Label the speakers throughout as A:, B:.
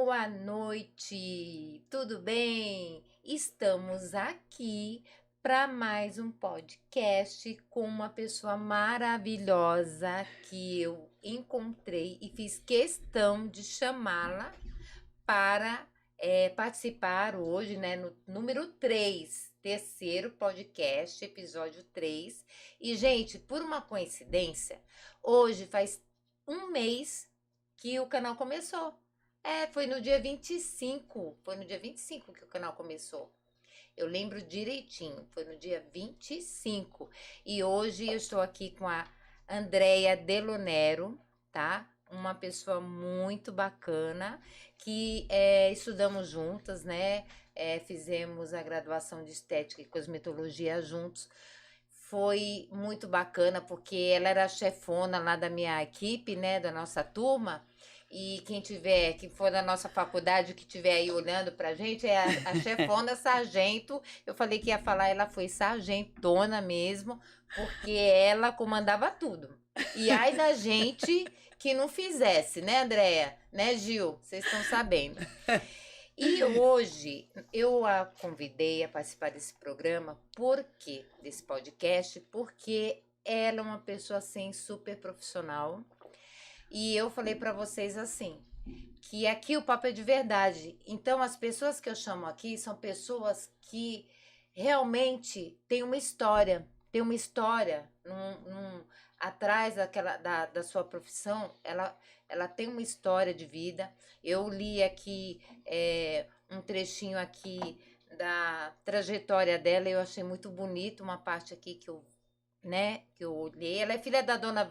A: Boa noite, tudo bem? Estamos aqui para mais um podcast com uma pessoa maravilhosa que eu encontrei e fiz questão de chamá-la para participar hoje, né, no número 3, terceiro podcast, episódio 3. E, gente, por uma coincidência, hoje faz um mês que o canal começou. Foi no dia 25. Foi no dia 25 que o canal começou. Eu lembro direitinho. Foi no dia 25. E hoje eu estou aqui com a Andrea Delonero, tá? Uma pessoa muito bacana que estudamos juntas, né? Fizemos a graduação de Estética e Cosmetologia juntos. Foi muito bacana porque ela era a chefona lá da minha equipe, né? Da nossa turma. E quem for da nossa faculdade, que estiver aí olhando pra gente, é a chefona sargento. Eu falei que ia falar, ela foi sargentona mesmo, porque ela comandava tudo. E ai da gente que não fizesse, né, Andréia? Né, Gil? Vocês estão sabendo. E hoje eu a convidei a participar desse programa, desse podcast, porque ela é uma pessoa assim super profissional. E eu falei para vocês assim, que aqui o papo é de verdade. Então as pessoas que eu chamo aqui são pessoas que realmente têm uma história, atrás da sua profissão, ela tem uma história de vida. Eu li aqui um trechinho aqui da trajetória dela, eu achei muito bonito, uma parte aqui que eu olhei. Ela é filha da dona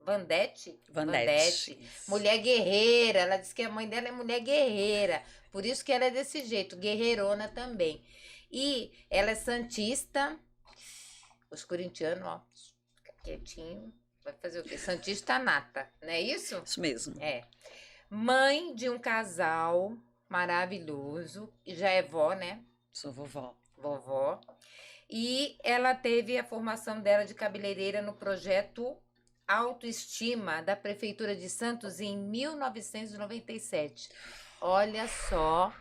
A: Vandete, mulher guerreira. Ela disse que a mãe dela é mulher guerreira, por isso que ela é desse jeito, guerreirona também. E ela é santista. Os corintianos, ó, fica quietinho. Vai fazer o quê? Santista nata, não é isso?
B: Isso mesmo.
A: Mãe de um casal maravilhoso. E já é vó, né?
B: Sou vovó.
A: Vovó. E ela teve a formação dela de cabeleireira no projeto Autoestima da Prefeitura de Santos em 1997. Olha só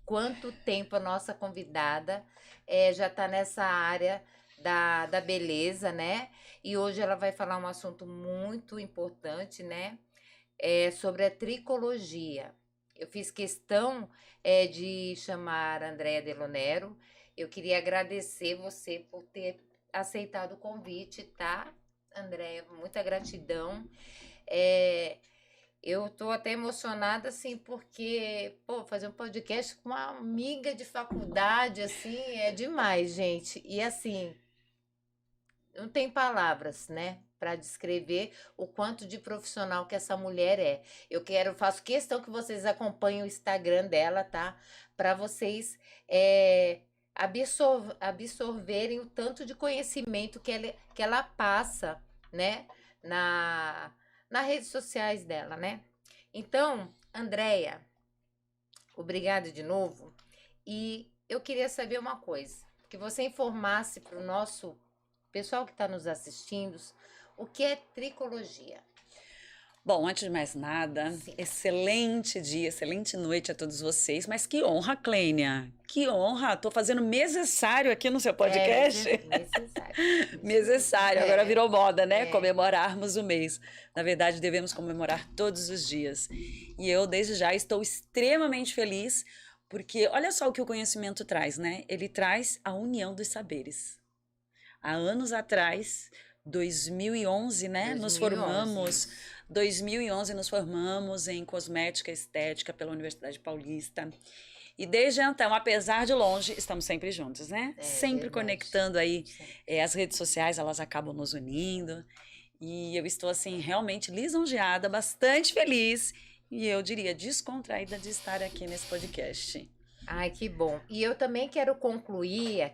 A: quanto tempo a nossa convidada já está nessa área da beleza, né? E hoje ela vai falar um assunto muito importante, né? Sobre a tricologia. Eu fiz questão de chamar a Andrea Delonero. Eu queria agradecer você por ter aceitado o convite, tá, Andrea? Muita gratidão. Eu tô até emocionada, assim, porque, fazer um podcast com uma amiga de faculdade, assim, é demais, gente. E, assim, não tem palavras, né, para descrever o quanto de profissional que essa mulher é. Faço questão que vocês acompanhem o Instagram dela, tá? Para vocês absorverem o tanto de conhecimento que ela passa, né, nas redes sociais dela, né? Então, Andréia, obrigada de novo. E eu queria saber uma coisa, que você informasse para o nosso pessoal que está nos assistindo o que é tricologia.
B: Bom, antes de mais nada, sim, excelente dia, excelente noite a todos vocês. Mas que honra, Clênia, que honra. Tô fazendo necessário aqui no seu podcast.
A: Necessário.
B: Necessário, agora virou moda, né? Comemorarmos o mês. Na verdade, devemos comemorar todos os dias. E eu, desde já, estou extremamente feliz, porque olha só o que o conhecimento traz, né? Ele traz a união dos saberes. Há anos atrás, 2011, né? 2011 nos formamos em cosmética e estética pela Universidade Paulista. E desde então, apesar de longe, estamos sempre juntos, né? Sempre conectando aí. As redes sociais, elas acabam nos unindo. E eu estou, assim, realmente lisonjeada, bastante feliz. E eu diria descontraída de estar aqui nesse podcast.
A: Ai, que bom. E eu também quero concluir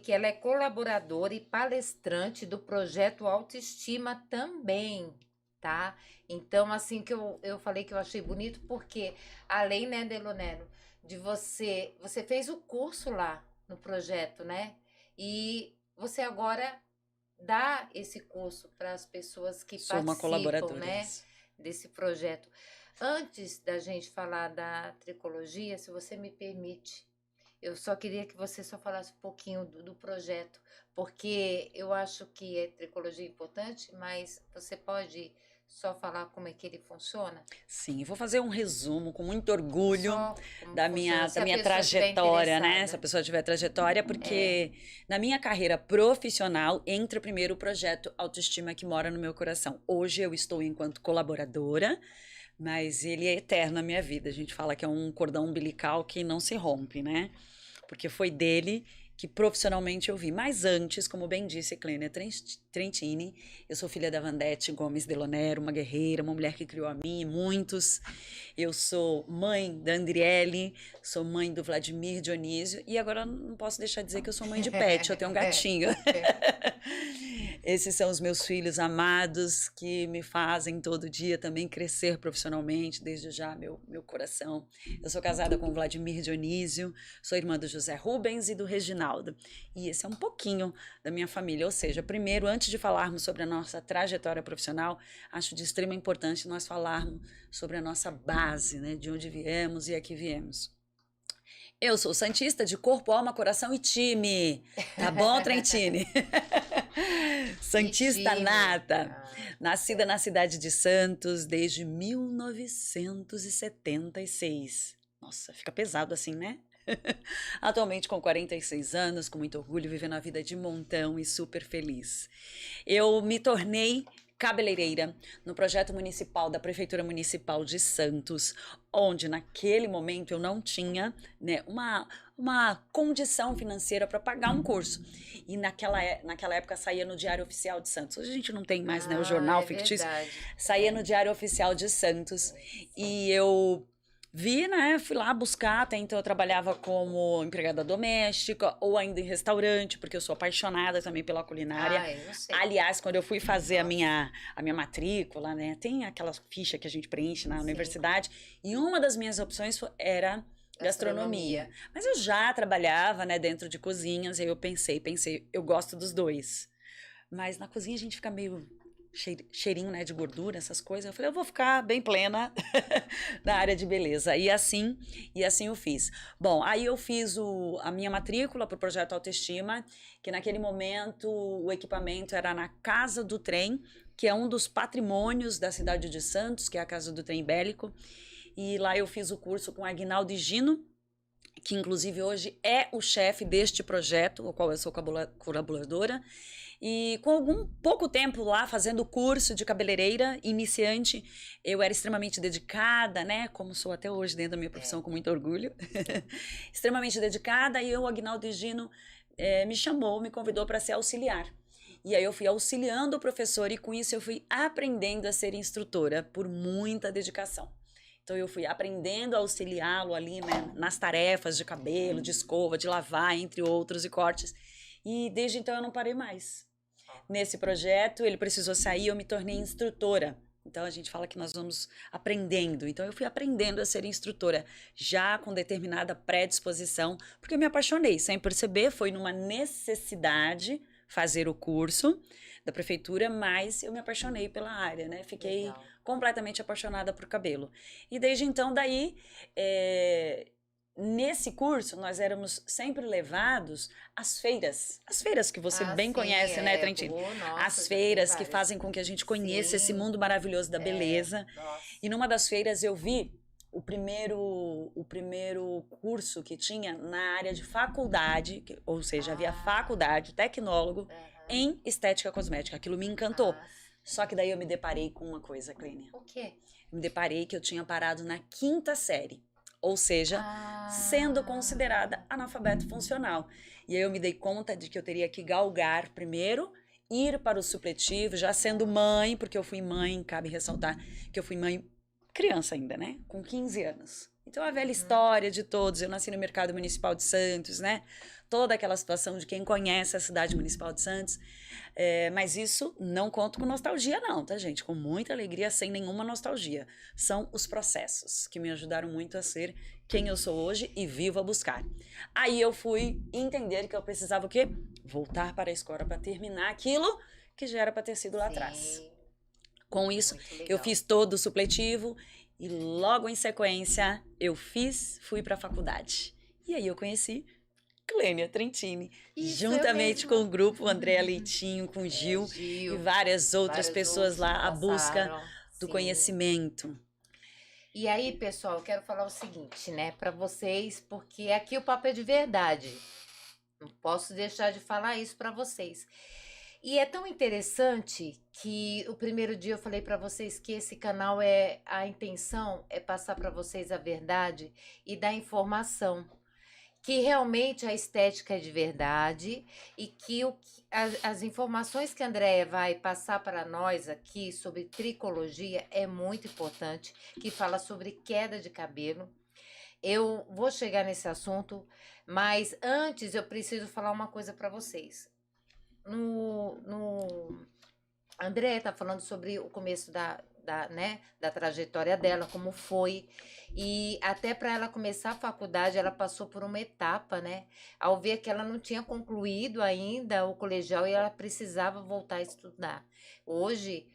A: que ela é colaboradora e palestrante do projeto Autoestima também, tá? Então, assim, que eu falei que eu achei bonito, porque além, né, Delonero, de você fez o curso lá no projeto, né? E você agora dá esse curso para as pessoas que
B: Sou uma colaboradora,
A: né, desse projeto. Antes da gente falar da tricologia, se você me permite, eu só queria que você só falasse um pouquinho do projeto, porque eu acho que a tricologia é importante, mas você pode só falar como é que ele funciona?
B: Sim, vou fazer um resumo com muito orgulho
A: Só como
B: da
A: funciona, se a
B: minha
A: pessoa estiver
B: trajetória, né? Se a
A: interessada.
B: pessoa tiver trajetória, porque na minha carreira profissional entra primeiro o projeto Autoestima que mora no meu coração. Hoje eu estou enquanto colaboradora, mas ele é eterno na minha vida. A gente fala que é um cordão umbilical que não se rompe, né? Porque foi dele que profissionalmente eu vi. Mas antes, como bem disse Clênia Trentini, eu sou filha da Vandete Gomes Delonero, uma guerreira, uma mulher que criou a mim e muitos. Eu sou mãe da Andriele, sou mãe do Vladimir Dionísio e agora não posso deixar de dizer que eu sou mãe de pet, eu tenho um gatinho. Esses são os meus filhos amados que me fazem todo dia também crescer profissionalmente, desde já meu coração. Eu sou casada com o Vladimir Dionísio, sou irmã do José Rubens e do Reginaldo. E esse é um pouquinho da minha família. Ou seja, primeiro, antes de falarmos sobre a nossa trajetória profissional, acho de extrema importância nós falarmos sobre a nossa base, né? De onde viemos e aqui viemos. Eu sou santista de corpo, alma, coração e time. Tá bom, Trentini? Santista nata. Nascida na cidade de Santos desde 1976. Nossa, fica pesado assim, né? Atualmente com 46 anos, com muito orgulho, vivendo a vida de montão e super feliz. Eu me tornei cabeleireira no projeto municipal da Prefeitura Municipal de Santos, onde naquele momento eu não tinha, né, uma condição financeira para pagar um curso. E naquela época saía no Diário Oficial de Santos. Hoje a gente não tem mais, né, o jornal fictício.
A: Verdade.
B: Saía no Diário Oficial de Santos e eu vi, né? Fui lá buscar, até então eu trabalhava como empregada doméstica ou ainda em restaurante, porque eu sou apaixonada também pela culinária.
A: Eu sei.
B: Aliás, quando eu fui fazer a minha matrícula, né? Tem aquela ficha que a gente preenche na universidade, e uma das minhas opções era gastronomia. Mas eu já trabalhava, né, dentro de cozinhas, e aí eu pensei, eu gosto dos dois. Mas na cozinha a gente fica meio cheirinho, né, de gordura, essas coisas. Eu falei, eu vou ficar bem plena na área de beleza. E assim eu fiz. Bom, aí eu fiz a minha matrícula para o projeto Autoestima, que naquele momento o equipamento era na Casa do Trem, que é um dos patrimônios da cidade de Santos, que é a Casa do Trem Bélico. E lá eu fiz o curso com Aguinaldo e Gino, que inclusive hoje é o chefe deste projeto, o qual eu sou colaboradora. E com algum pouco tempo lá fazendo o curso de cabeleireira iniciante, eu era extremamente dedicada, né? Como sou até hoje dentro da minha profissão, com muito orgulho. Extremamente dedicada, e o Aguinaldo e Gino me convidou para ser auxiliar. E aí eu fui auxiliando o professor e com isso eu fui aprendendo a ser instrutora por muita dedicação. Então eu fui aprendendo a auxiliá-lo ali, né, nas tarefas de cabelo, de escova, de lavar, entre outros, e cortes. E desde então eu não parei mais. Nesse projeto, ele precisou sair, eu me tornei instrutora. Então a gente fala que nós vamos aprendendo. Então eu fui aprendendo a ser instrutora, já com determinada predisposição, porque eu me apaixonei, sem perceber, foi numa necessidade fazer o curso da prefeitura, mas eu me apaixonei pela área, né? Fiquei completamente apaixonada por cabelo. E desde então, daí, nesse curso, nós éramos sempre levados às feiras. As feiras que você bem conhece, né, Trentini? As feiras que fazem com que a gente conheça esse mundo maravilhoso da beleza. E numa das feiras eu vi o primeiro curso que tinha na área de faculdade, ou seja, havia faculdade, tecnólogo, em estética cosmética. Aquilo me encantou. Só que daí eu me deparei com uma coisa, Clênia.
A: O quê?
B: Me deparei que eu tinha parado na 5ª série. Ou seja, sendo considerada analfabeto funcional. E aí eu me dei conta de que eu teria que galgar primeiro, ir para o supletivo, já sendo mãe, porque eu fui mãe, cabe ressaltar que eu fui mãe criança ainda, né? Com 15 anos. Então a velha história de todos, eu nasci no Mercado Municipal de Santos, né? Toda aquela situação de quem conhece a cidade municipal de Santos. Mas isso não conto com nostalgia não, tá, gente? Com muita alegria, sem nenhuma nostalgia. São os processos que me ajudaram muito a ser quem eu sou hoje e vivo a buscar. Aí eu fui entender que eu precisava o quê? Voltar para a escola para terminar aquilo que já era para ter sido lá atrás. Com isso, eu fiz todo o supletivo E logo em sequência, fui para a faculdade. E aí eu conheci Clênia Trentini, juntamente com o grupo Andréa Leitinho, com Gil e várias outras pessoas lá, a busca do conhecimento.
A: E aí, pessoal, eu quero falar o seguinte, né, para vocês, porque aqui o papo é de verdade. Não posso deixar de falar isso para vocês. E é tão interessante que o primeiro dia eu falei para vocês que esse canal a intenção é passar para vocês a verdade e dar informação. Que realmente a estética é de verdade e que as informações que a Andréa vai passar para nós aqui sobre tricologia é muito importante, que fala sobre queda de cabelo. Eu vou chegar nesse assunto, mas antes eu preciso falar uma coisa para vocês. A Andréa está falando sobre o começo da trajetória dela, como foi. E até para ela começar a faculdade, ela passou por uma etapa, né? Ao ver que ela não tinha concluído ainda o colegial e ela precisava voltar a estudar. Hoje,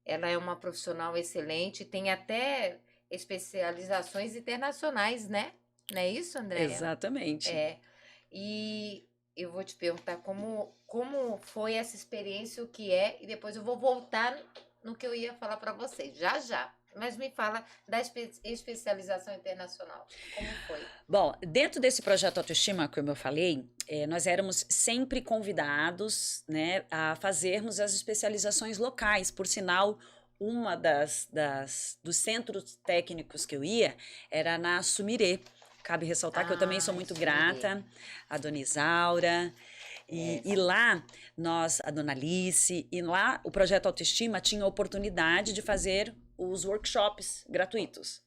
A: ela é uma profissional excelente, tem até especializações internacionais, né? Não é isso, Andréa?
B: Exatamente.
A: E eu vou te perguntar como foi essa experiência, o que é, e depois eu vou voltar no que eu ia falar para vocês, já. Mas me fala da especialização internacional, como foi?
B: Bom, dentro desse projeto Autoestima, como eu falei, nós éramos sempre convidados, né, a fazermos as especializações locais. Por sinal, uma dos centros técnicos que eu ia era na Sumirê. Cabe ressaltar que eu também sou muito grata à Dona Isaura. E lá, a Dona Alice, e lá o Projeto Autoestima tinha a oportunidade de fazer os workshops gratuitos.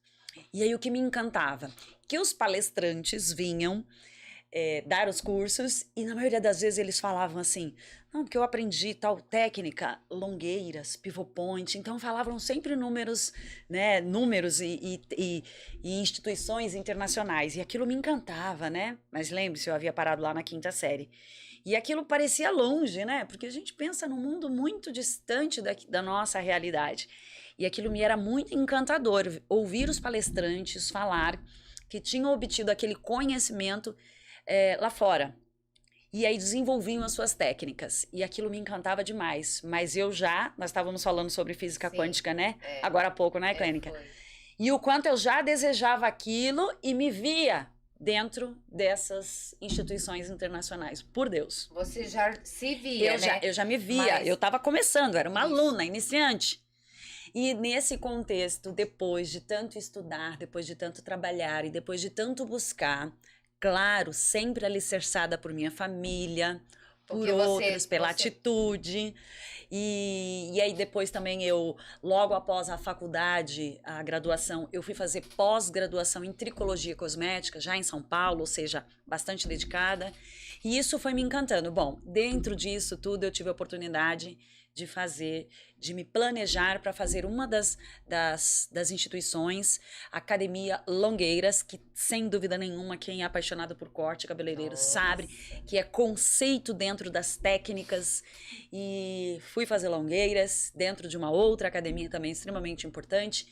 B: E aí o que me encantava? Que os palestrantes vinham dar os cursos e na maioria das vezes eles falavam assim, não, porque eu aprendi tal técnica, longueiras, pivot point, então falavam sempre números, né, e instituições internacionais, e aquilo me encantava, né, mas lembre-se, eu havia parado lá na 5ª série, e aquilo parecia longe, né, porque a gente pensa num mundo muito distante da nossa realidade, e aquilo me era muito encantador, ouvir os palestrantes falar que tinham obtido aquele conhecimento lá fora. E aí desenvolviam as suas técnicas. E aquilo me encantava demais. Mas nós estávamos falando sobre física quântica, né? Agora há pouco, né, Clênica? E o quanto eu já desejava aquilo e me via dentro dessas instituições internacionais. Por Deus.
A: Você já se via, né?
B: Eu já me via. Eu estava começando, era uma aluna, iniciante. E nesse contexto, depois de tanto estudar, depois de tanto trabalhar e depois de tanto buscar, claro, sempre alicerçada por minha família, por outros, pela atitude. E aí depois também logo após a faculdade, a graduação, eu fui fazer pós-graduação em tricologia cosmética, já em São Paulo, ou seja, bastante dedicada. E isso foi me encantando. Bom, dentro disso tudo eu tive a oportunidade de me planejar para fazer uma das instituições, Academia Longueiras, que sem dúvida nenhuma quem é apaixonado por corte cabeleireiro sabe que é conceito dentro das técnicas, e fui fazer longueiras dentro de uma outra academia também extremamente importante,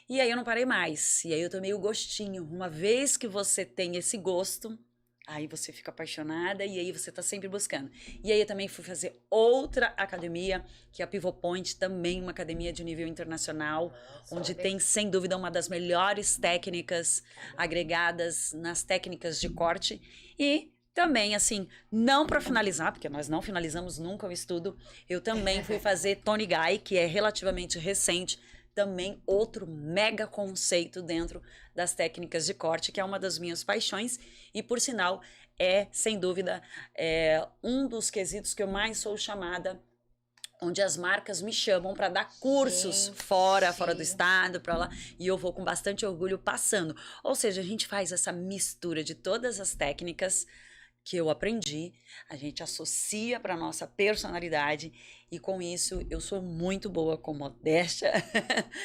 B: e aí eu não parei mais, e aí eu tomei o gostinho. Uma vez que você tem esse gosto, aí você fica apaixonada e aí você tá sempre buscando. E aí eu também fui fazer outra academia, que é a Pivot Point, também uma academia de nível internacional, onde tem, sem dúvida, uma das melhores técnicas agregadas nas técnicas de corte. E também, assim, não para finalizar, porque nós não finalizamos nunca o estudo, eu também fui fazer Tony Guy, que é relativamente recente, também outro mega conceito dentro das técnicas de corte, que é uma das minhas paixões e, por sinal, sem dúvida, um dos quesitos que eu mais sou chamada, onde as marcas me chamam para dar cursos fora do estado, para lá, e eu vou com bastante orgulho passando. Ou seja, a gente faz essa mistura de todas as técnicas que eu aprendi, a gente associa para nossa personalidade, e com isso eu sou muito boa com modéstia,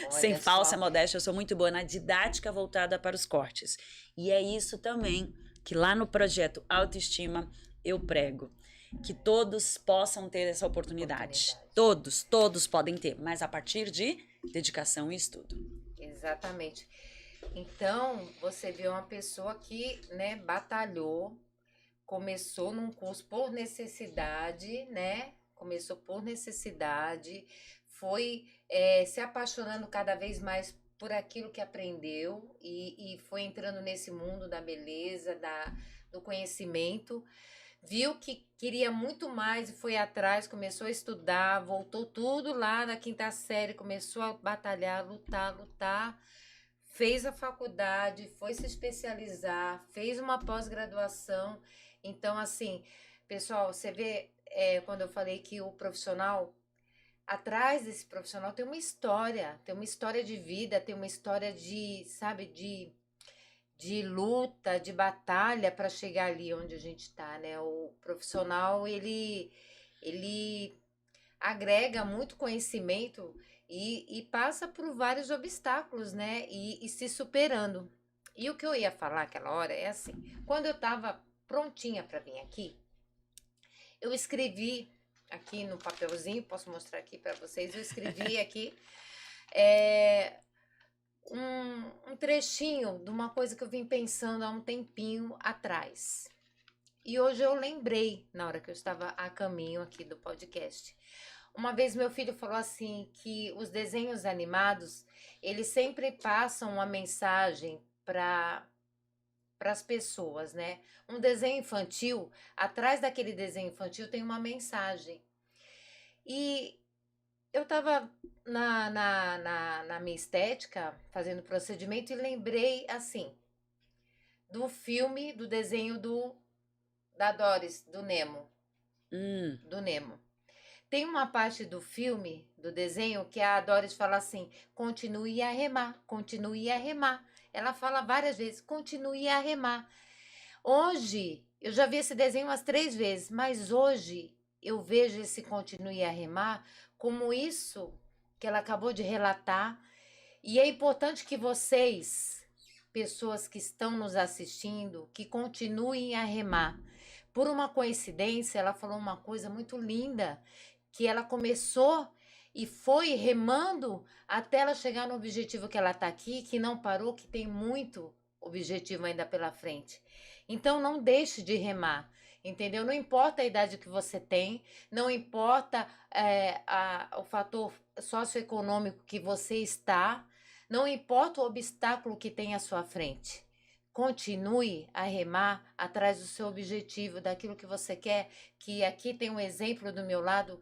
B: sem falsa modéstia, eu sou muito boa na didática voltada para os cortes. E é isso também que lá no projeto Autoestima eu prego, que todos possam ter essa oportunidade. Todos podem ter, mas a partir de dedicação e estudo.
A: Exatamente. Então, você vê uma pessoa que, né, batalhou, começou num curso por necessidade, né? Começou por necessidade, foi se apaixonando cada vez mais por aquilo que aprendeu e foi entrando nesse mundo da beleza, do conhecimento. Viu que queria muito mais e foi atrás, começou a estudar, voltou tudo lá na quinta série, começou a batalhar, lutar, fez a faculdade, foi se especializar, fez uma pós-graduação. Então, assim, pessoal, você vê, quando eu falei que o profissional, atrás desse profissional tem uma história de vida, tem uma história de, sabe, de luta, de batalha para chegar ali onde a gente está, né? O profissional, ele agrega muito conhecimento e passa por vários obstáculos, né? E se superando. E o que eu ia falar aquela hora é assim, quando eu estava prontinha para vir aqui, eu escrevi aqui no papelzinho, posso mostrar aqui para vocês, eu escrevi aqui um trechinho de uma coisa que eu vim pensando há um tempinho atrás. E hoje eu lembrei, na hora que eu estava a caminho aqui do podcast. Uma vez meu filho falou assim, que os desenhos animados, eles sempre passam uma mensagem para as pessoas, né? Um desenho infantil, atrás daquele desenho infantil tem uma mensagem. E eu estava na minha estética, fazendo procedimento, e lembrei, assim, do filme, do desenho da Doris, do Nemo. Do Nemo. Tem uma parte do filme, do desenho, que a Doris fala assim, continue a remar, continue a remar. Ela fala várias vezes, continue a remar. Hoje, eu já vi esse desenho umas 3 vezes, mas hoje eu vejo esse continue a remar como isso que ela acabou de relatar. E é importante que vocês, pessoas que estão nos assistindo, que continuem a remar. Por uma coincidência, ela falou uma coisa muito linda, que ela começou e foi remando até ela chegar no objetivo que ela está aqui, que não parou, que tem muito objetivo ainda pela frente. Então, não deixe de remar, entendeu? Não importa a idade que você tem, não importa o fator socioeconômico que você está, não importa o obstáculo que tem à sua frente. Continue a remar atrás do seu objetivo, daquilo que você quer, que aqui tem um exemplo do meu lado.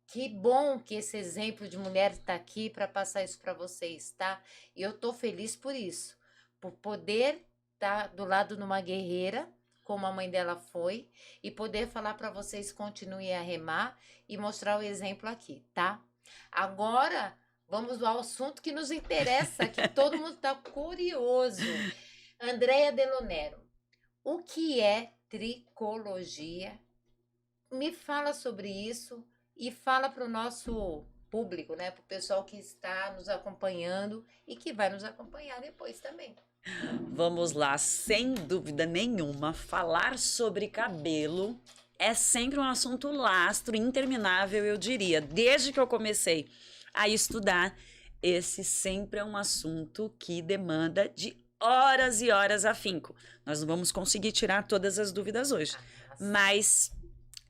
A: Que bom que esse exemplo de mulher está aqui para passar isso para vocês, tá? E eu tô feliz por isso, por poder estar do lado de uma guerreira, como a mãe dela foi, e poder falar para vocês continuem a remar e mostrar o exemplo aqui, tá? Agora, vamos ao assunto que nos interessa, que todo mundo está curioso. Andréia Delonero, o que é tricologia? Me fala sobre isso. E fala para o nosso público, né? Para o pessoal que está nos acompanhando e que vai nos acompanhar depois também.
B: Vamos lá, sem dúvida nenhuma, falar sobre cabelo é sempre um assunto lastro, interminável, eu diria. Desde que eu comecei a estudar, esse sempre é um assunto que demanda de horas e horas afinco. Nós não vamos conseguir tirar todas as dúvidas hoje, mas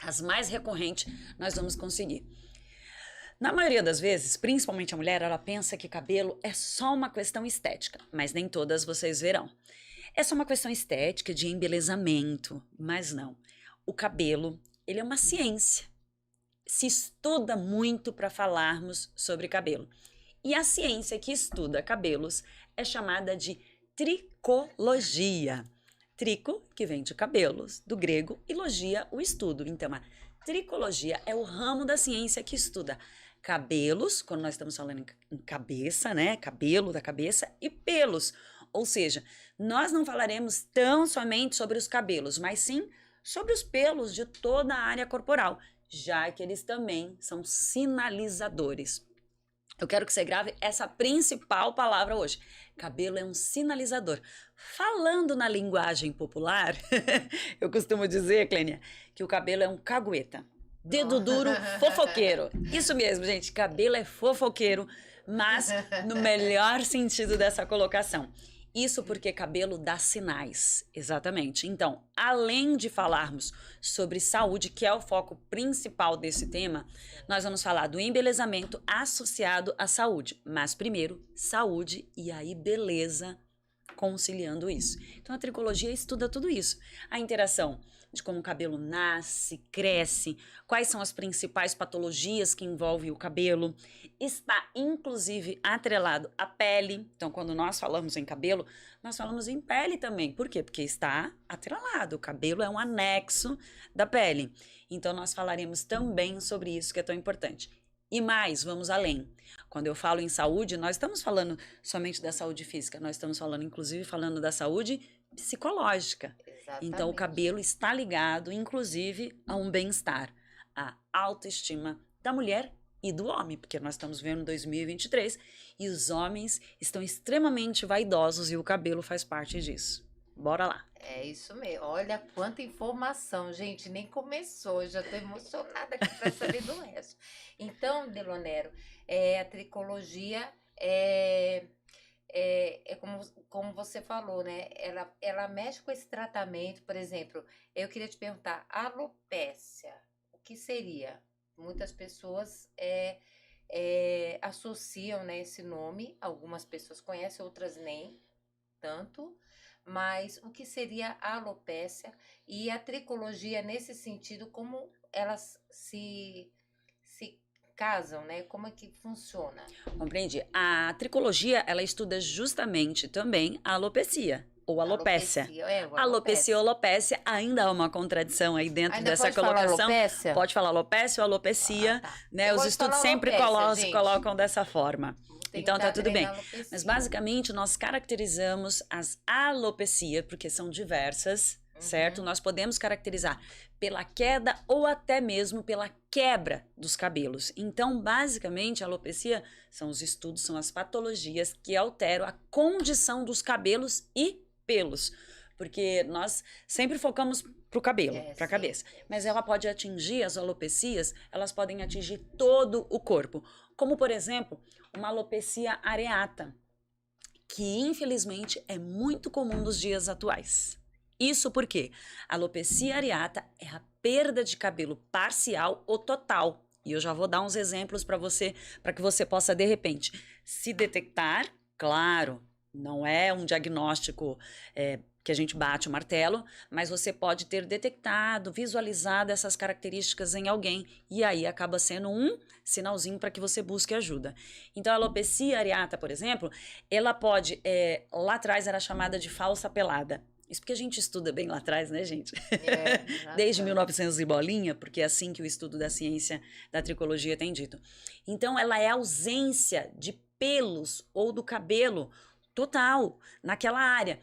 B: as mais recorrentes nós vamos conseguir. Na maioria das vezes, principalmente a mulher, ela pensa que cabelo é só uma questão estética, mas nem todas vocês verão. É só uma questão estética, de embelezamento, mas não. O cabelo, ele é uma ciência. Se estuda muito para falarmos sobre cabelo. E a ciência que estuda cabelos é chamada de tricologia. Trico, que vem de cabelos, do grego, e logia, o estudo. Então, a tricologia é o ramo da ciência que estuda cabelos, quando nós estamos falando em cabeça, né? Cabelo da cabeça, e pelos. Ou seja, nós não falaremos tão somente sobre os cabelos, mas sim sobre os pelos de toda a área corporal, já que eles também são sinalizadores. Eu quero que você grave essa principal palavra hoje. Cabelo é um sinalizador. Falando na linguagem popular, eu costumo dizer, Clênia, que o cabelo é um cagueta. Dedo duro, fofoqueiro. Isso mesmo, gente. Cabelo é fofoqueiro, mas no melhor sentido dessa colocação. Isso porque cabelo dá sinais, exatamente. Então, além de falarmos sobre saúde, que é o foco principal desse tema, nós vamos falar do embelezamento associado à saúde. Mas primeiro, saúde e aí beleza conciliando isso. Então, a tricologia estuda tudo isso. A interação de como o cabelo nasce, cresce, quais são as principais patologias que envolvem o cabelo. Está, inclusive, atrelado à pele. Então, quando nós falamos em cabelo, nós falamos em pele também. Por quê? Porque está atrelado. O cabelo é um anexo da pele. Então, nós falaremos também sobre isso que é tão importante. E mais, vamos além. Quando eu falo em saúde, nós estamos falando somente da saúde física, nós estamos falando, inclusive, falando da saúde psicológica.
A: Exatamente.
B: Então, o cabelo está ligado, inclusive, a um bem-estar, a autoestima da mulher e do homem, porque nós estamos vendo 2023 e os homens estão extremamente vaidosos e o cabelo faz parte disso. Bora lá.
A: É isso mesmo. Olha quanta informação, gente. Nem começou. Eu já estou emocionada aqui para saber do resto. Então, Delonero, a tricologia é como você falou, né? Ela mexe com esse tratamento, por exemplo. Eu queria te perguntar, alopécia, o que seria? Muitas pessoas associam, né, esse nome. Algumas pessoas conhecem, outras nem tanto. Mas o que seria a alopécia e a tricologia nesse sentido, como elas se casam, né? Como é que funciona?
B: Compreendi. A tricologia, ela estuda justamente também a alopecia. Ou alopécia. Alopecia ou alopécia ainda há uma contradição aí dentro
A: ainda
B: dessa
A: pode
B: colocação.
A: Falar alopécia?
B: Pode falar alopecia ou alopecia,
A: tá.
B: né? Os estudos sempre colocam dessa forma. Então tá tudo bem. Mas basicamente nós caracterizamos as alopecias, porque são diversas, certo? Nós podemos caracterizar pela queda ou até mesmo pela quebra dos cabelos. Então, basicamente, a alopecia são os estudos, são as patologias que alteram a condição dos cabelos e pelos. Porque nós sempre focamos pro cabelo, pra cabeça. Mas ela pode atingir, as alopecias, elas podem atingir todo o corpo. Como, por exemplo, uma alopecia areata, que infelizmente é muito comum nos dias atuais. Isso porque a alopecia areata é a perda de cabelo parcial ou total. E eu já vou dar uns exemplos para você, para que você possa, de repente, se detectar. Claro, não é um diagnóstico que a gente bate o martelo, mas você pode ter detectado, visualizado essas características em alguém e aí acaba sendo um sinalzinho para que você busque ajuda. Então, a alopecia areata, por exemplo, ela pode, lá atrás era chamada de falsa pelada. Isso porque a gente estuda bem lá atrás, né, gente? Desde 1900 e bolinha, porque é assim que o estudo da ciência da tricologia tem dito. Então, ela é a ausência de pelos ou do cabelo total naquela área.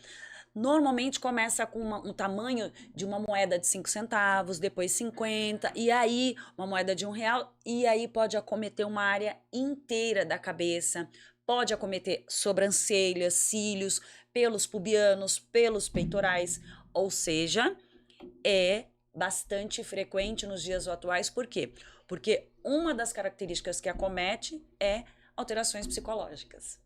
B: Normalmente começa com um tamanho de uma moeda de 5 centavos, depois 50, e aí uma moeda de R$1, e aí pode acometer uma área inteira da cabeça, pode acometer sobrancelhas, cílios, pelos pubianos, pelos peitorais, ou seja, é bastante frequente nos dias atuais. Por quê? Porque uma das características que acomete é alterações psicológicas.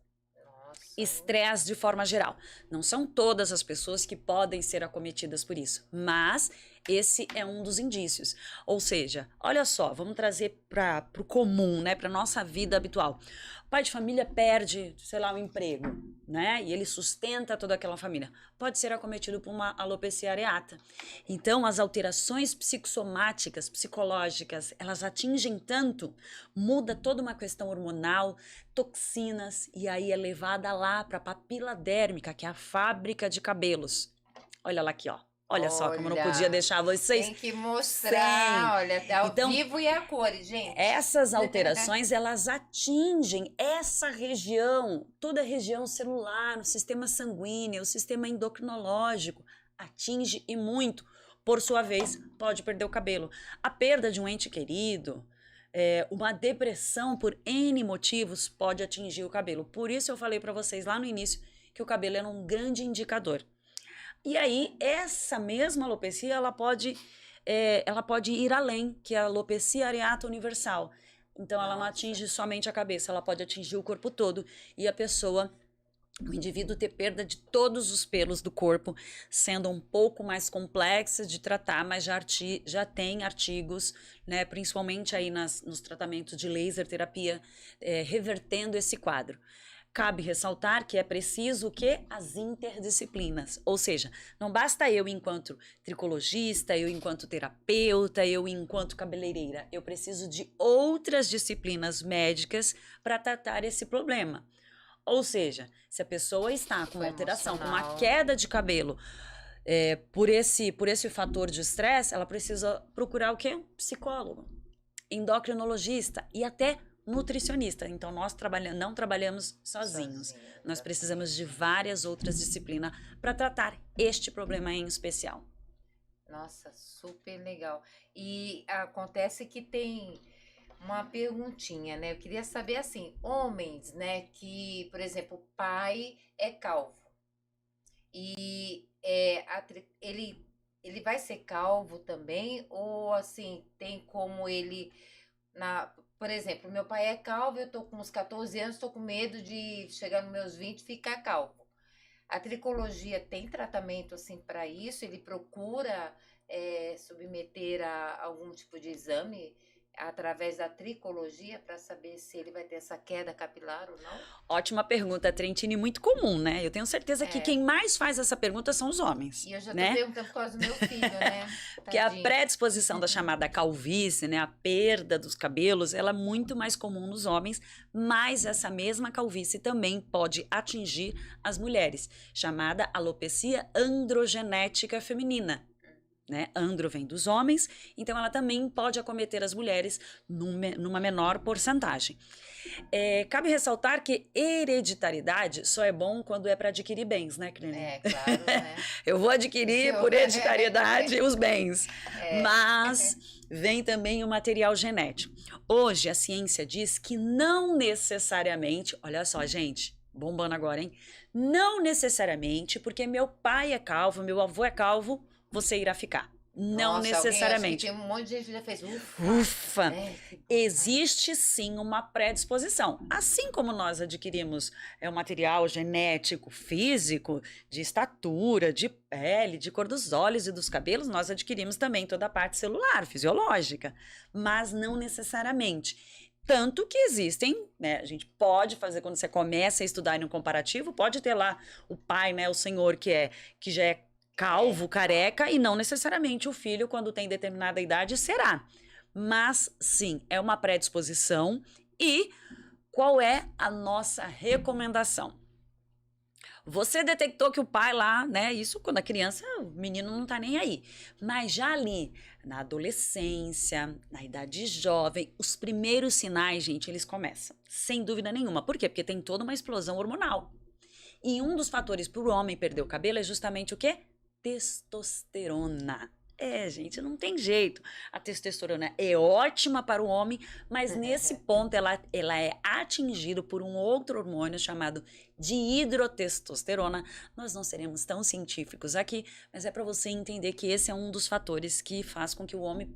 B: Estresse de forma geral. Não são todas as pessoas que podem ser acometidas por isso, mas esse é um dos indícios. Ou seja, olha só, vamos trazer para o comum, né, para nossa vida habitual. O pai de família perde, sei lá, o emprego, né, e ele sustenta toda aquela família. Pode ser acometido por uma alopecia areata. Então, as alterações psicossomáticas, psicológicas, elas atingem tanto, muda toda uma questão hormonal, toxinas, e aí é levada lá para a papila dérmica, que é a fábrica de cabelos. Olha lá aqui, ó. Olha só como eu não podia deixar vocês.
A: Tem que mostrar, olha, ao vivo e a cores, gente.
B: Essas alterações, elas atingem essa região, toda a região celular, o sistema sanguíneo, o sistema endocrinológico, atinge e muito. Por sua vez, pode perder o cabelo. A perda de um ente querido, uma depressão por N motivos pode atingir o cabelo. Por isso eu falei para vocês lá no início que o cabelo era um grande indicador. E aí, essa mesma alopecia, ela pode ir além, que é a alopecia areata universal. Então, ela não atinge somente a cabeça, ela pode atingir o corpo todo. E o indivíduo ter perda de todos os pelos do corpo, sendo um pouco mais complexa de tratar, mas já tem artigos, né, principalmente aí nos tratamentos de laser terapia, revertendo esse quadro. Cabe ressaltar que é preciso o quê? As interdisciplinas, ou seja, não basta eu enquanto tricologista, eu enquanto terapeuta, eu enquanto cabeleireira, eu preciso de outras disciplinas médicas para tratar esse problema. Ou seja, se a pessoa está com uma alteração, com uma queda de cabelo, por esse fator de estresse, ela precisa procurar o quê? Um psicólogo, endocrinologista e até nutricionista. Então, nós não trabalhamos sozinhos. Nós precisamos de várias outras disciplinas para tratar este problema em especial.
A: Nossa, super legal. E acontece que tem uma perguntinha, né? Eu queria saber assim, homens, né, que, por exemplo, o pai é calvo e ele vai ser calvo também ou assim, tem como ele por exemplo, meu pai é calvo, eu tô com uns 14 anos, tô com medo de chegar nos meus 20 e ficar calvo. A tricologia tem tratamento assim para isso? Ele procura submeter a algum tipo de exame através da tricologia para saber se ele vai ter essa queda capilar ou não?
B: Ótima pergunta, Trentini, muito comum, né? Eu tenho certeza que quem mais faz essa pergunta são os homens.
A: E eu já tô
B: né?
A: perguntando por causa do meu filho, né?
B: Porque a predisposição da chamada calvície, né, a perda dos cabelos, ela é muito mais comum nos homens, mas essa mesma calvície também pode atingir as mulheres, chamada alopecia androgenética feminina. Né? Andro vem dos homens, então ela também pode acometer as mulheres numa menor porcentagem. Cabe ressaltar que hereditariedade só é bom quando é para adquirir bens, né, Clene?
A: Claro, né?
B: Eu vou adquirir por hereditariedade os bens, mas vem também o material genético. Hoje a ciência diz que não necessariamente, olha só, gente, bombando agora, hein? Não necessariamente porque meu pai é calvo, meu avô é calvo, você irá ficar. Não necessariamente.
A: Tem um monte de gente que já fez
B: ufa. Existe sim uma predisposição. Assim como nós adquirimos o material genético, físico, de estatura, de pele, de cor dos olhos e dos cabelos, nós adquirimos também toda a parte celular, fisiológica, mas não necessariamente. Tanto que existem, né? A gente pode fazer, quando você começa a estudar em um comparativo, pode ter lá o pai, né? O senhor que já é calvo, careca, e não necessariamente o filho, quando tem determinada idade, será. Mas, sim, é uma predisposição. E qual é a nossa recomendação? Você detectou que o pai lá, né? Isso quando a criança, o menino não tá nem aí. Mas já ali, na adolescência, na idade jovem, os primeiros sinais, gente, eles começam. Sem dúvida nenhuma. Por quê? Porque tem toda uma explosão hormonal. E um dos fatores para o homem perder o cabelo é justamente o quê? Testosterona. Gente, não tem jeito. A testosterona é ótima para o homem, mas nesse ponto ela é atingida por um outro hormônio chamado dihidrotestosterona. Nós não seremos tão científicos aqui, mas é para você entender que esse é um dos fatores que faz com que o homem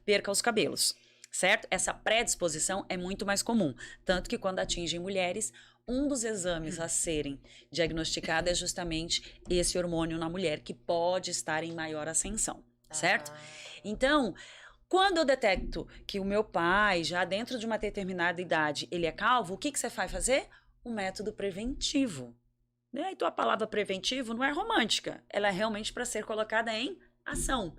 B: perca os cabelos, certo? Essa predisposição é muito mais comum, tanto que quando atingem mulheres, um dos exames a serem diagnosticados é justamente esse hormônio na mulher, que pode estar em maior ascensão, certo? Então, quando eu detecto que o meu pai, já dentro de uma determinada idade, ele é calvo, o que você vai fazer? Um método preventivo. Então, a palavra preventivo não é romântica, ela é realmente para ser colocada em ação.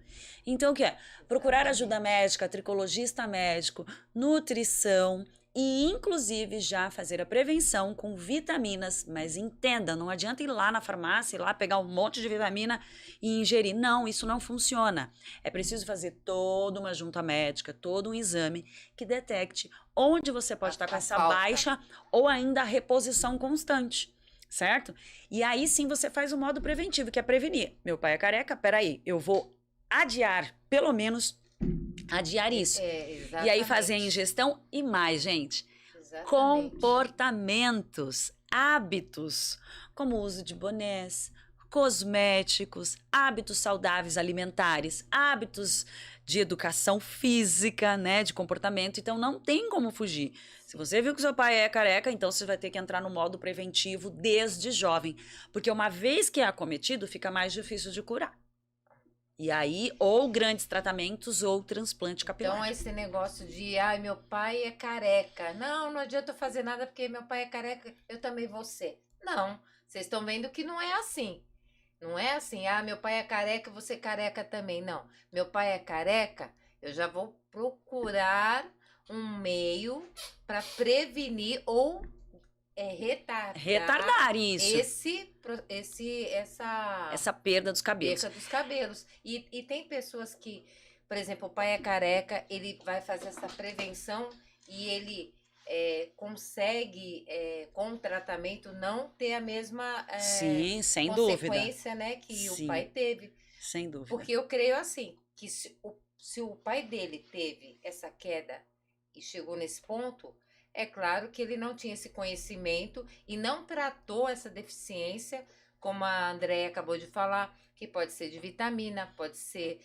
B: Então, o que é? Procurar ajuda médica, tricologista médico, nutrição, e inclusive já fazer a prevenção com vitaminas, mas entenda, não adianta ir lá na farmácia, ir lá pegar um monte de vitamina e ingerir. Não, isso não funciona. É preciso fazer toda uma junta médica, todo um exame que detecte onde você pode estar com essa baixa ou ainda a reposição constante, certo? E aí sim você faz o modo preventivo, que é prevenir. Meu pai é careca, peraí, eu vou adiar, pelo menos adiar isso. E aí fazer a ingestão e mais, gente. Exatamente. Comportamentos, hábitos, como o uso de bonés, cosméticos, hábitos saudáveis alimentares, hábitos de educação física, né, de comportamento. Então, não tem como fugir. Se você viu que seu pai é careca, então você vai ter que entrar no modo preventivo desde jovem. Porque uma vez que é acometido, fica mais difícil de curar. E aí, ou grandes tratamentos ou transplante capilar.
A: Então, esse negócio de, ai, meu pai é careca. Não adianta eu fazer nada porque meu pai é careca, eu também vou ser. Não, vocês estão vendo que não é assim. Não é assim, meu pai é careca, você careca também. Não, meu pai é careca, eu já vou procurar um meio para prevenir ou retardar
B: isso. Essa perda dos cabelos.
A: Perda dos cabelos. E tem pessoas que, por exemplo, o pai é careca, ele vai fazer essa prevenção e ele consegue, com o tratamento, não ter a mesma
B: Sim, sem
A: consequência,
B: dúvida.
A: Né, que
B: Sim,
A: o pai teve.
B: Sem dúvida.
A: Porque eu creio assim, que se o pai dele teve essa queda e chegou nesse ponto, é claro que ele não tinha esse conhecimento e não tratou essa deficiência, como a Andréia acabou de falar, que pode ser de vitamina, pode ser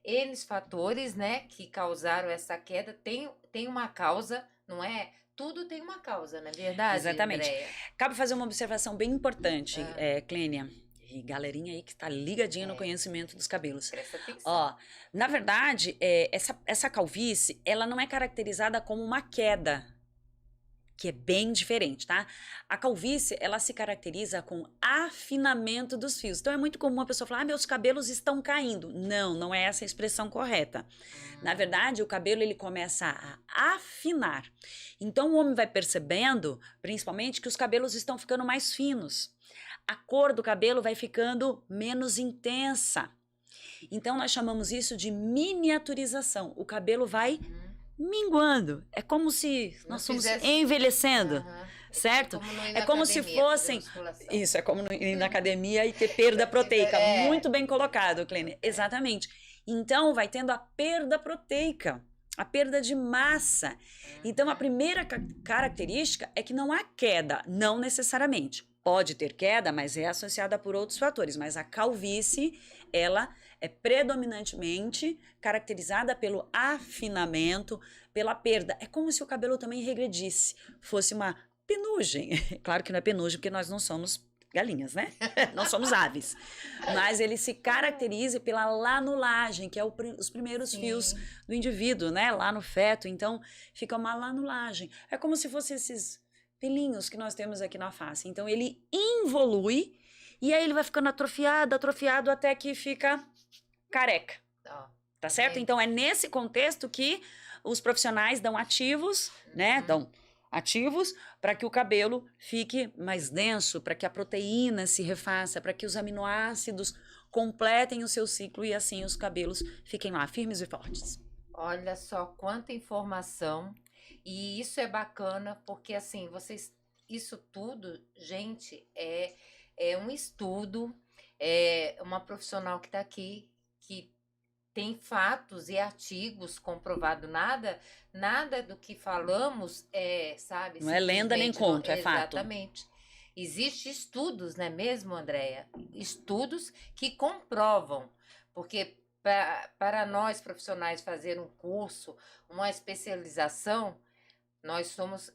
A: N fatores, né, que causaram essa queda. Tem uma causa, não é? Tudo tem uma causa, não é verdade,
B: Exatamente.
A: Andréia?
B: Cabe fazer uma observação bem importante, Clênia, e galerinha aí que está ligadinha no conhecimento dos cabelos.
A: Presta atenção.
B: Ó, na verdade, essa calvície, ela não é caracterizada como uma queda, que é bem diferente, tá? A calvície, ela se caracteriza com afinamento dos fios. Então, é muito comum a pessoa falar, meus cabelos estão caindo. Não é essa a expressão correta. Na verdade, o cabelo, ele começa a afinar. Então, o homem vai percebendo, principalmente, que os cabelos estão ficando mais finos. A cor do cabelo vai ficando menos intensa. Então, nós chamamos isso de miniaturização. O cabelo vai minguando. É como se nós fôssemos envelhecendo, certo? É como se fossem... Isso, é como ir na academia e ter perda proteica. Muito bem colocado, Clênia. Exatamente. Então, vai tendo a perda proteica, a perda de massa. Então, a primeira característica é que não há queda, não necessariamente. Pode ter queda, mas é associada por outros fatores. Mas a calvície, ela é predominantemente caracterizada pelo afinamento, pela perda. É como se o cabelo também regredisse, fosse uma penugem. Claro que não é penugem, porque nós não somos galinhas, né? Não somos aves. Mas ele se caracteriza pela lanulagem, que é os primeiros fios do indivíduo, né? Lá no feto. Então, fica uma lanulagem. É como se fossem esses pelinhos que nós temos aqui na face. Então, ele involui e aí ele vai ficando atrofiado até que fica careca. Tá certo? Então, é nesse contexto que os profissionais dão ativos, né? Dão ativos para que o cabelo fique mais denso, para que a proteína se refaça, para que os aminoácidos completem o seu ciclo e assim os cabelos fiquem lá firmes e fortes.
A: Olha só quanta informação. E isso é bacana porque assim, isso tudo, gente, é um estudo, é uma profissional que está aqui, que tem fatos e artigos comprovado, nada do que falamos sabe?
B: Não é lenda nem conto, é fato.
A: Exatamente. Existem estudos, não é mesmo, Andréia? Estudos que comprovam, porque para nós profissionais fazer um curso, uma especialização, nós somos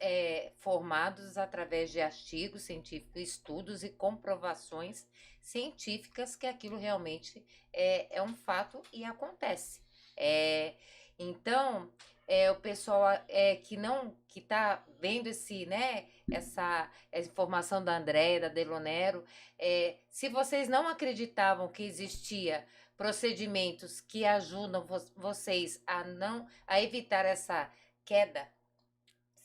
A: formados através de artigos científicos, estudos e comprovações científicas que aquilo realmente é um fato e acontece. Então, o pessoal que está vendo essa informação da Andréia, da Delonero, se vocês não acreditavam que existia procedimentos que ajudam vocês a evitar essa queda,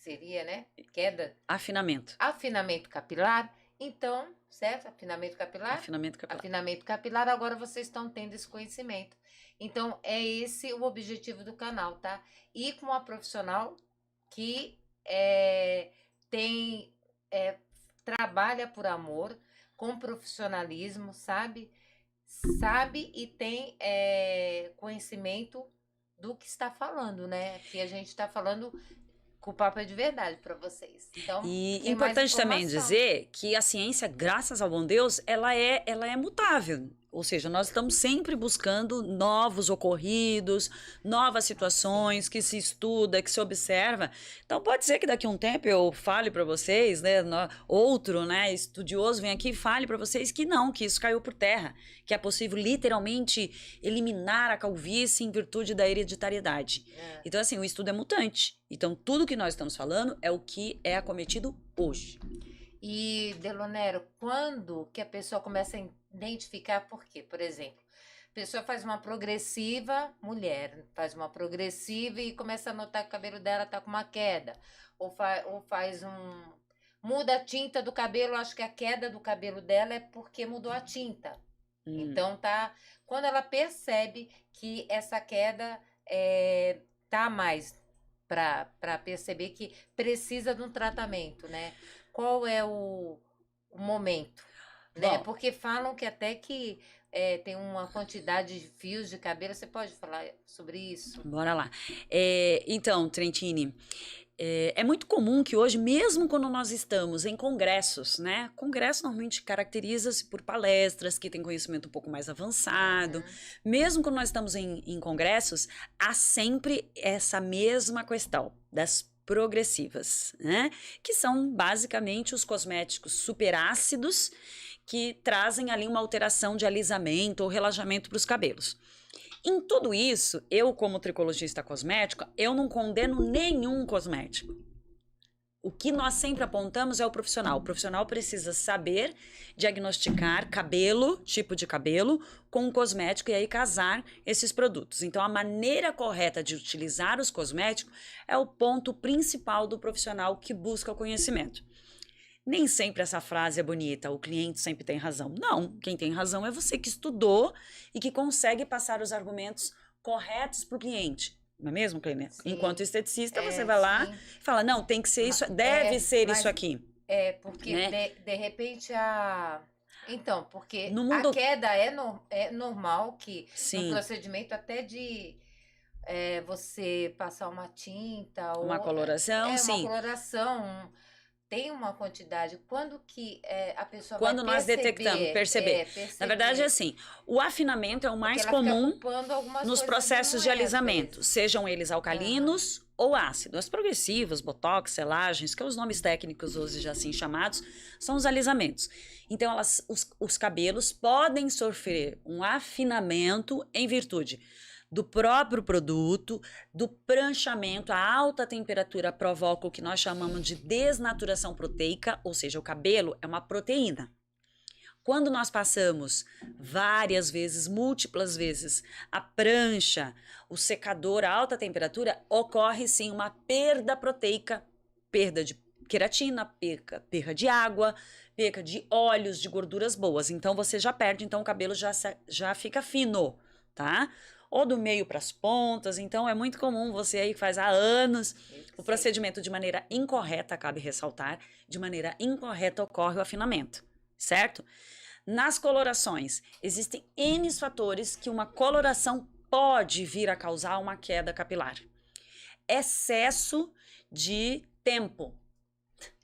A: seria, né? Queda.
B: Afinamento
A: capilar. Então, certo? Afinamento capilar. Afinamento capilar. Agora vocês estão tendo esse conhecimento. Então, é esse o objetivo do canal, tá? Ir com uma profissional que trabalha por amor, com profissionalismo, sabe e tem conhecimento do que está falando, né? Que a gente está falando o papo é de verdade para vocês. Então,
B: e importante também dizer que a ciência, graças ao bom Deus, ela é mutável. Ou seja, nós estamos sempre buscando novos ocorridos, novas situações que se estuda, que se observa. Então, pode ser que daqui a um tempo eu fale para vocês, né, outro, né, estudioso vem aqui e fale para vocês que não, que isso caiu por terra, que é possível literalmente eliminar a calvície em virtude da hereditariedade. Então, assim, o estudo é mutante. Então, tudo que nós estamos falando é o que é acometido hoje.
A: E, Delonero, quando que a pessoa começa a identificar por quê? Por exemplo, a pessoa faz uma progressiva, mulher, faz uma progressiva e começa a notar que o cabelo dela tá com uma queda. Ou faz muda a tinta do cabelo, acho que a queda do cabelo dela é porque mudou a tinta. Então, quando ela percebe que essa queda tá mais para perceber que precisa de um tratamento, né? Qual é o momento, né?
B: Bom,
A: porque falam que até que tem uma quantidade de fios de cabelo. Você pode falar sobre isso?
B: Bora lá. Então, Trentini, é muito comum que hoje, mesmo quando nós estamos em congressos, né? Congresso normalmente caracteriza-se por palestras que têm conhecimento um pouco mais avançado. Mesmo quando nós estamos em congressos, há sempre essa mesma questão das progressivas, né? Que são basicamente os cosméticos superácidos que trazem ali uma alteração de alisamento ou relaxamento para os cabelos. Em tudo isso, eu como tricologista cosmético, eu não condeno nenhum cosmético. O que nós sempre apontamos é o profissional. O profissional precisa saber diagnosticar cabelo, tipo de cabelo, com um cosmético e aí casar esses produtos. Então, a maneira correta de utilizar os cosméticos é o ponto principal do profissional que busca o conhecimento. Nem sempre essa frase é bonita, o cliente sempre tem razão. Não, quem tem razão é você que estudou e que consegue passar os argumentos corretos para o cliente. Não é mesmo, Cleiner? Enquanto esteticista, você vai lá e fala, não, tem que ser isso, deve ser isso aqui.
A: Porque né? de repente Então, porque
B: no mundo...
A: a queda é normal que
B: Sim.
A: no procedimento até de você passar uma tinta ou
B: uma coloração, sim.
A: Uma coloração tem uma quantidade. Quando que a pessoaAndo vai
B: nós detectamos, perceber. Na verdade, é assim, o afinamento é o mais comum nos processos de alisamento, sejam eles alcalinos ou ácidos. As progressivas, botox, selagens, que são os nomes técnicos hoje já assim chamados, são os alisamentos. Então, os cabelos podem sofrer um afinamento em virtude do próprio produto, do pranchamento. A alta temperatura provoca o que nós chamamos de desnaturação proteica, ou seja, o cabelo é uma proteína. Quando nós passamos várias vezes, múltiplas vezes, a prancha, o secador a alta temperatura, ocorre sim uma perda proteica, perda de queratina, perda de água, perda de óleos, de gorduras boas. Então você já perde, então o cabelo já fica fino, tá? Ou do meio para as pontas. Então é muito comum, você aí que faz há anos o procedimento de maneira incorreta, cabe ressaltar, de maneira incorreta ocorre o afinamento, certo? Nas colorações, existem N fatores que uma coloração pode vir a causar uma queda capilar. Excesso de tempo.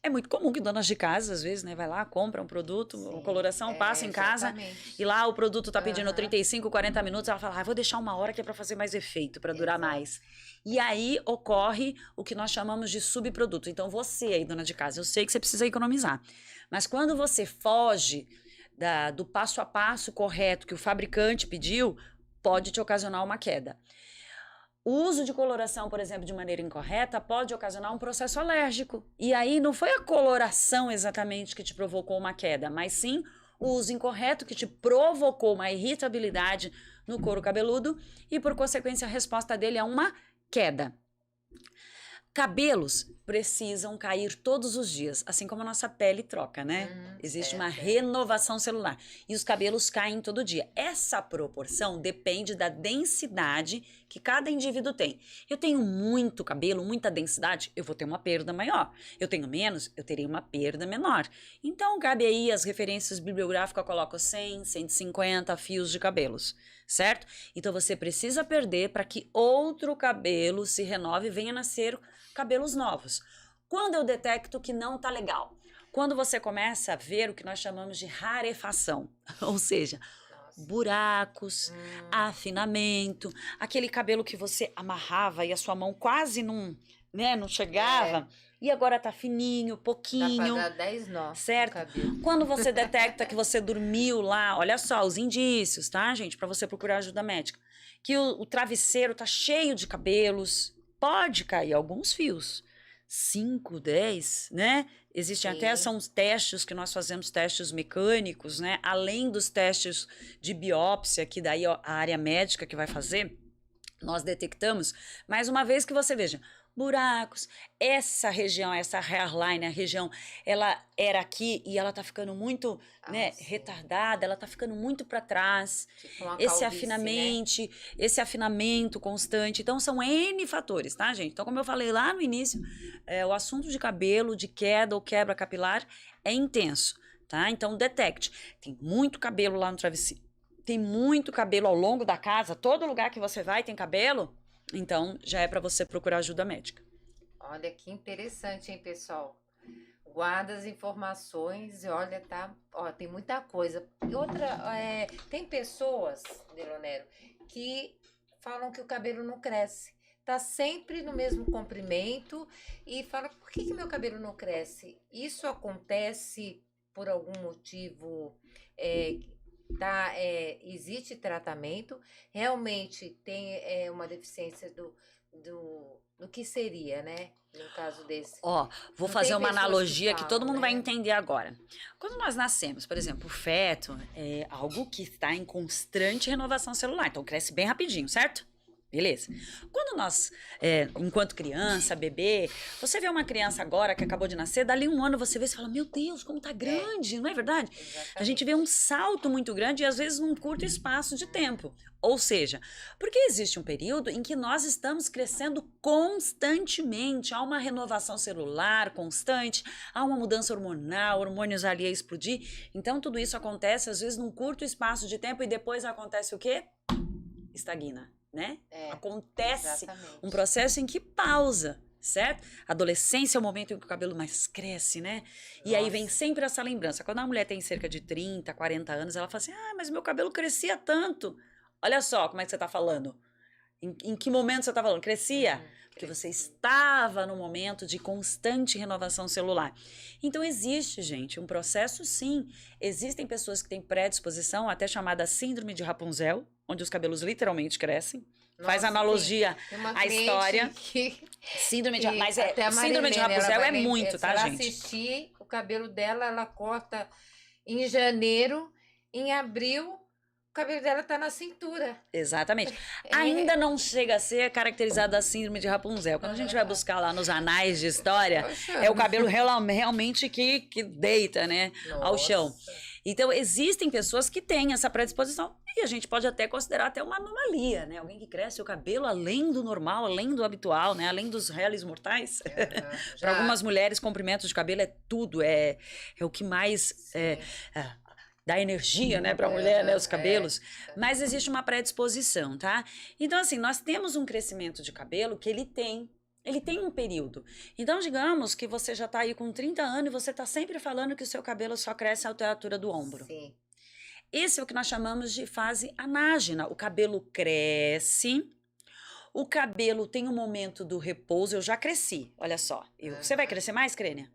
B: É muito comum que donas de casa, às vezes, né, vai lá, compra um produto, uma coloração, passa em casa e lá o produto tá pedindo 35, 40 minutos, ela fala, vou deixar uma hora que é para fazer mais efeito, para durar mais. E aí ocorre o que nós chamamos de subproduto. Então você aí, dona de casa, eu sei que você precisa economizar, mas quando você foge do passo a passo correto que o fabricante pediu, pode te ocasionar uma queda. O uso de coloração, por exemplo, de maneira incorreta pode ocasionar um processo alérgico. E aí não foi a coloração exatamente que te provocou uma queda, mas sim o uso incorreto que te provocou uma irritabilidade no couro cabeludo e, por consequência, a resposta dele é uma queda. Cabelos precisam cair todos os dias, assim como a nossa pele troca, né? Existe uma renovação celular e os cabelos caem todo dia. Essa proporção depende da densidade que cada indivíduo tem. Eu tenho muito cabelo, muita densidade, eu vou ter uma perda maior. Eu tenho menos, eu terei uma perda menor. Então, cabe aí as referências bibliográficas, eu coloco 100, 150 fios de cabelos, certo? Então, você precisa perder para que outro cabelo se renove e venha nascer cabelos novos. Quando eu detecto que não tá legal? Quando você começa a ver o que nós chamamos de rarefação, ou seja, buracos, afinamento, aquele cabelo que você amarrava e a sua mão quase não chegava, e agora tá fininho, pouquinho.
A: Dá pra dar 10 nós,
B: certo? Quando você detecta que você dormiu lá, olha só os indícios, tá, gente? Para você procurar ajuda médica. Que o travesseiro tá cheio de cabelos, pode cair alguns fios. 5, 10, né? Existem até, são os testes que nós fazemos, testes mecânicos, né? Além dos testes de biópsia, que daí a área médica que vai fazer, nós detectamos. Mais uma vez que você veja, buracos, essa região, essa hairline, a região, ela era aqui e ela tá ficando muito, retardada, ela tá ficando muito para trás. Tipo esse afinamento, esse afinamento constante. Então, são N fatores, tá, gente? Então, como eu falei lá no início, o assunto de cabelo, de queda ou quebra capilar é intenso, tá? Então, detecte. Tem muito cabelo lá no travesseiro. Tem muito cabelo ao longo da casa, todo lugar que você vai tem cabelo. Então, já é para você procurar ajuda médica.
A: Olha que interessante, hein, pessoal? Guarda as informações e olha, tá? Ó, tem muita coisa. E outra, tem pessoas, Delonero, que falam que o cabelo não cresce. Tá sempre no mesmo comprimento e fala, por que meu cabelo não cresce? Isso acontece por algum motivo... existe tratamento, realmente tem uma deficiência do que seria, né? No caso desse.
B: Ó, vou fazer uma analogia que todo mundo vai entender agora. Quando nós nascemos, por exemplo, o feto é algo que está em constante renovação celular, então cresce bem rapidinho, certo? Beleza. Quando nós, enquanto criança, bebê, você vê uma criança agora que acabou de nascer, dali um ano você vê e fala, meu Deus, como tá grande, não é verdade? Exatamente. A gente vê um salto muito grande e às vezes num curto espaço de tempo. Ou seja, porque existe um período em que nós estamos crescendo constantemente, há uma renovação celular constante, há uma mudança hormonal, hormônios ali a explodir. Então tudo isso acontece às vezes num curto espaço de tempo e depois acontece o quê? Estagna. Né? Acontece um processo em que pausa, certo? Adolescência é o momento em que o cabelo mais cresce, né? E aí vem sempre essa lembrança. Quando a mulher tem cerca de 30, 40 anos, ela fala assim, mas meu cabelo crescia tanto. Olha só como é que você tá falando. Em que momento você tá falando? Crescia? Porque você estava no momento de constante renovação celular. Então existe, gente, um processo sim. Existem pessoas que têm predisposição, até chamada síndrome de Rapunzel, onde os cabelos literalmente crescem. Nossa, faz analogia à história. Síndrome de Rapunzel é muito, tá, gente?
A: Se ela assistir, o cabelo dela, ela corta em janeiro, em abril... O cabelo dela tá na cintura.
B: Exatamente. Ainda não chega a ser caracterizada a síndrome de Rapunzel. Quando a gente vai buscar lá nos anais de história, é o cabelo realmente que deita, né, ao chão. Então, existem pessoas que têm essa predisposição e a gente pode até considerar até uma anomalia, né? Alguém que cresce o cabelo além do normal, além do habitual, né? Além dos réis mortais. Para algumas mulheres, comprimento de cabelo é tudo, é o que mais... dá energia, né, para a mulher, né, os cabelos, mas existe uma predisposição, tá? Então, assim, nós temos um crescimento de cabelo que ele tem um período. Então, digamos que você já tá aí com 30 anos e você tá sempre falando que o seu cabelo só cresce até a altura do ombro. Sim. Esse é o que nós chamamos de fase anágena. O cabelo cresce, o cabelo tem um momento do repouso, eu já cresci, olha só. Você vai crescer mais, Crênia?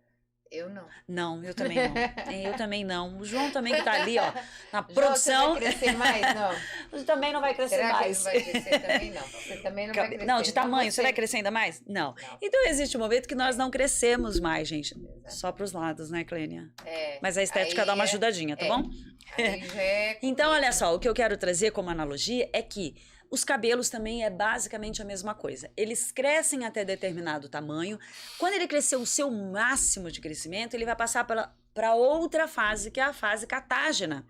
A: Eu não.
B: Não, eu também não. Eu também não. O João também que tá ali, ó, na produção.
A: João, você vai crescer mais? Não.
B: Você também não vai crescer mais.
A: Será que não vai crescer também? Não. Você também não vai crescer.
B: Não, de tamanho, você vai crescer ainda mais? Não. Então, existe um momento que nós não crescemos mais, gente. Só pros lados, né, Clênia? Mas a estética dá uma ajudadinha, tá bom? Então, olha só, o que eu quero trazer como analogia é que os cabelos também é basicamente a mesma coisa. Eles crescem até determinado tamanho. Quando ele crescer o seu máximo de crescimento, ele vai passar para outra fase, que é a fase catágena,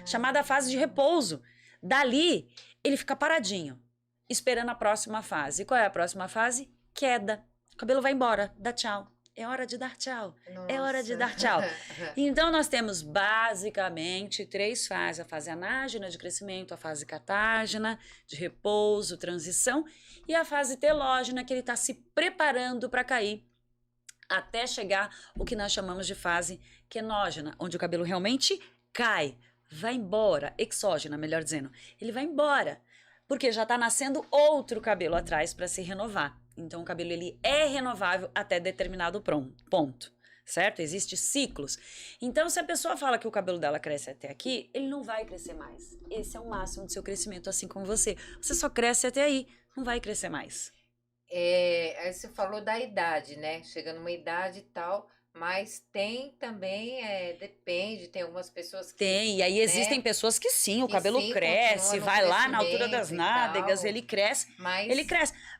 B: chamada fase de repouso. Dali, ele fica paradinho, esperando a próxima fase. E qual é a próxima fase? Queda. O cabelo vai embora, dá tchau. é hora de dar tchau.
A: Nossa.
B: É hora de dar tchau. Então, nós temos basicamente 3 fases. A fase anágena de crescimento, a fase catágena de repouso, transição, e a fase telógena, que ele está se preparando para cair, até chegar o que nós chamamos de fase quenógena, onde o cabelo realmente cai, vai embora, exógena, melhor dizendo. Ele vai embora, porque já está nascendo outro cabelo atrás para se renovar. Então, o cabelo ele é renovável até determinado ponto, certo? Existem ciclos. Então, se a pessoa fala que o cabelo dela cresce até aqui, ele não vai crescer mais. Esse é o máximo do seu crescimento, assim como você. Você só cresce até aí, não vai crescer mais.
A: Aí você falou da idade, né? Chega numa idade e tal, mas tem também, depende, tem algumas pessoas que...
B: Tem, e aí existem pessoas que sim, o cabelo cresce, vai lá na altura das nádegas, ele cresce,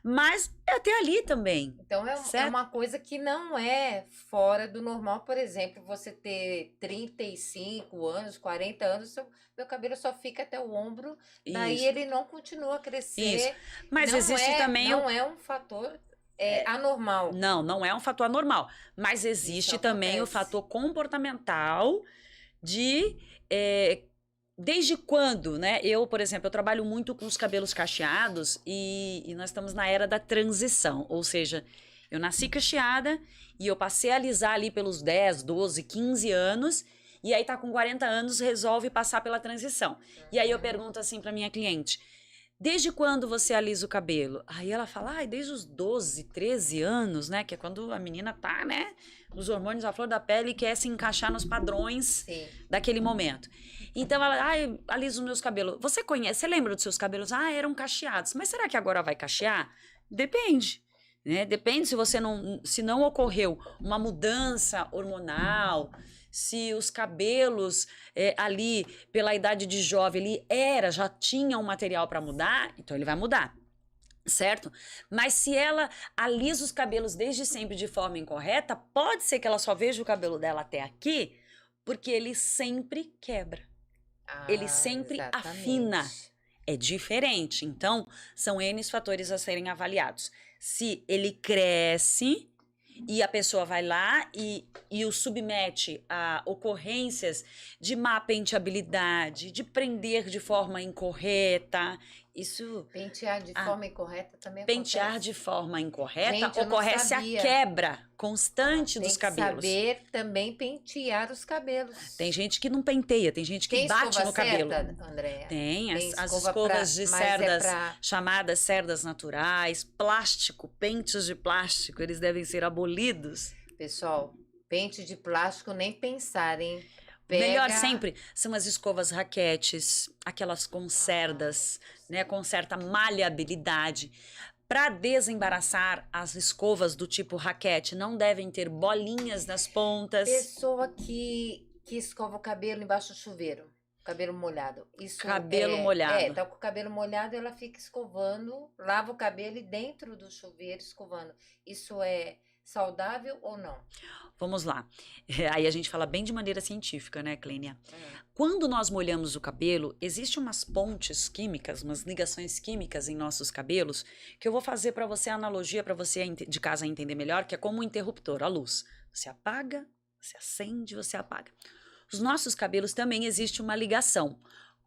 B: mas é até ali também.
A: Então é uma coisa que não é fora do normal, por exemplo, você ter 35 anos, 40 anos, meu cabelo só fica até o ombro, daí ele não continua a crescer.
B: Isso. Mas não existe também...
A: Não é um fator... anormal.
B: Não é um fator anormal. Mas existe também o fator comportamental de... desde quando, né? Eu, por exemplo, eu trabalho muito com os cabelos cacheados e nós estamos na era da transição. Ou seja, eu nasci cacheada e eu passei a alisar ali pelos 10, 12, 15 anos e aí tá com 40 anos, resolve passar pela transição. E aí eu pergunto assim pra minha cliente... Desde quando você alisa o cabelo? Aí ela fala, desde os 12, 13 anos, né? Que é quando a menina tá, né? Os hormônios à flor da pele e quer se encaixar nos padrões daquele momento. Então ela, aliso os meus cabelos. Você lembra dos seus cabelos? Eram cacheados. Mas será que agora vai cachear? Depende. Né? Depende se não ocorreu uma mudança hormonal, se os cabelos ali, pela idade de jovem, já tinha um material para mudar, então ele vai mudar, certo? Mas se ela alisa os cabelos desde sempre de forma incorreta, pode ser que ela só veja o cabelo dela até aqui, porque ele sempre quebra. Ele sempre afina. É diferente. Então, são N fatores a serem avaliados. Se ele cresce... E a pessoa vai lá e o submete a ocorrências de má penteabilidade, de prender de forma incorreta. Isso...
A: Pentear de forma incorreta também acontece.
B: Pentear de forma incorreta ocorrece a quebra constante dos cabelos.
A: Tem que saber também pentear os cabelos.
B: Tem gente que não penteia, tem gente que bate no cabelo.
A: Andréa?
B: Tem as escovas de cerdas, chamadas cerdas naturais, plástico, pentes de plástico, eles devem ser abolidos.
A: Pessoal, pente de plástico nem pensar, hein?
B: Melhor sempre são as escovas raquetes, aquelas com cerdas, né, com certa maleabilidade. Para desembaraçar, as escovas do tipo raquete não devem ter bolinhas nas pontas.
A: Pessoa que escova o cabelo embaixo do chuveiro, cabelo molhado.
B: Cabelo molhado.
A: Tá com o cabelo molhado, ela fica escovando, lava o cabelo e dentro do chuveiro escovando. Isso é saudável ou não?
B: Vamos lá. Aí a gente fala bem de maneira científica, né, Clênia? Quando nós molhamos o cabelo, existem umas pontes químicas, umas ligações químicas em nossos cabelos, que eu vou fazer para você a analogia, para você de casa entender melhor, que é como um interruptor, a luz. Você apaga, você acende, você apaga. Os nossos cabelos também existe uma ligação.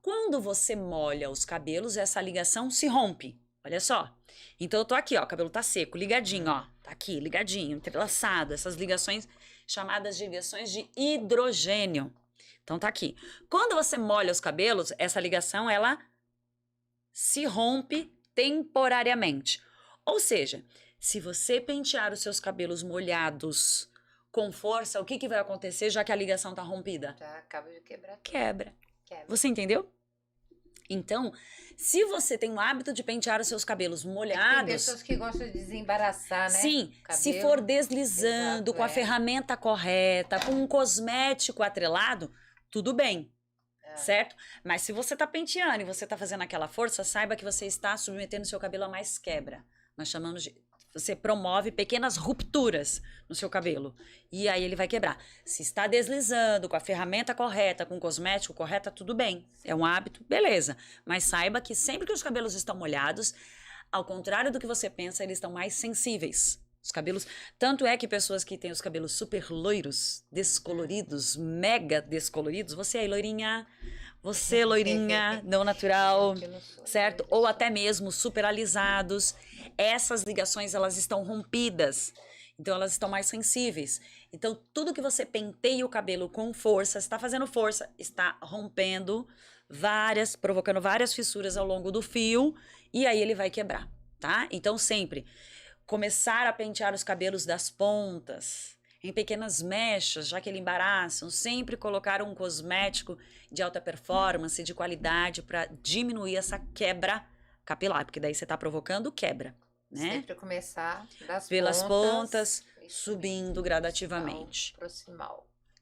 B: Quando você molha os cabelos, essa ligação se rompe. Olha só. Então eu tô aqui, ó, o cabelo tá seco, ligadinho, ó. Tá aqui, ligadinho, entrelaçado. Essas ligações chamadas de ligações de hidrogênio. Então tá aqui. Quando você molha os cabelos, essa ligação, ela se rompe temporariamente. Ou seja, se você pentear os seus cabelos molhados com força, o que vai acontecer já que a ligação tá rompida?
A: Já acaba de quebrar.
B: Quebra. Você entendeu? Então, se você tem o hábito de pentear os seus cabelos molhados...
A: Tem pessoas que gostam de desembaraçar, né?
B: Sim, se for deslizando, com a ferramenta correta, com um cosmético atrelado, tudo bem, certo? Mas se você tá penteando e você tá fazendo aquela força, saiba que você está submetendo seu cabelo a mais quebra. Nós chamamos de... Você promove pequenas rupturas no seu cabelo. E aí ele vai quebrar. Se está deslizando com a ferramenta correta, com o cosmético correto, tudo bem. É um hábito, beleza. Mas saiba que sempre que os cabelos estão molhados, ao contrário do que você pensa, eles estão mais sensíveis. Os cabelos, tanto é que pessoas que têm os cabelos super loiros, descoloridos, mega descoloridos, você aí, loirinha, você, loirinha, não natural, certo? Ou até mesmo super alisados. Essas ligações, elas estão rompidas. Então, elas estão mais sensíveis. Então, tudo que você penteia o cabelo com força, está fazendo força, está rompendo provocando várias fissuras ao longo do fio, e aí ele vai quebrar, tá? Então, sempre começar a pentear os cabelos das pontas, em pequenas mechas, já que ele embaraçam, sempre colocar um cosmético de alta performance, de qualidade, para diminuir essa quebra capilar, porque daí você está provocando quebra, né?
A: Sempre começar
B: pelas pontas, subindo gradativamente.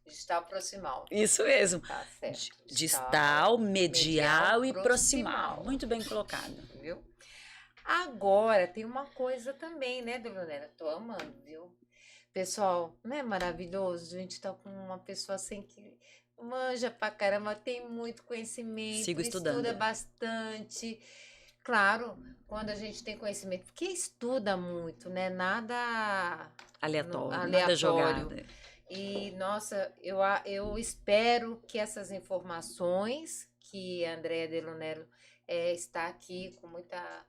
A: Distal proximal.
B: Isso mesmo.
A: Tá certo.
B: Distal, medial e proximal. Muito bem colocado.
A: Viu? Agora, tem uma coisa também, né, Delonera? Tô amando, viu? Pessoal, não é maravilhoso? A gente tá com uma pessoa assim que manja pra caramba, tem muito conhecimento.
B: Sigo estudando.
A: Estuda bastante. Claro, quando a gente tem conhecimento, porque estuda muito, né? Nada
B: aleatório. Nada jogado.
A: E, nossa, eu espero que essas informações que a Andrea Delonero está aqui com muita...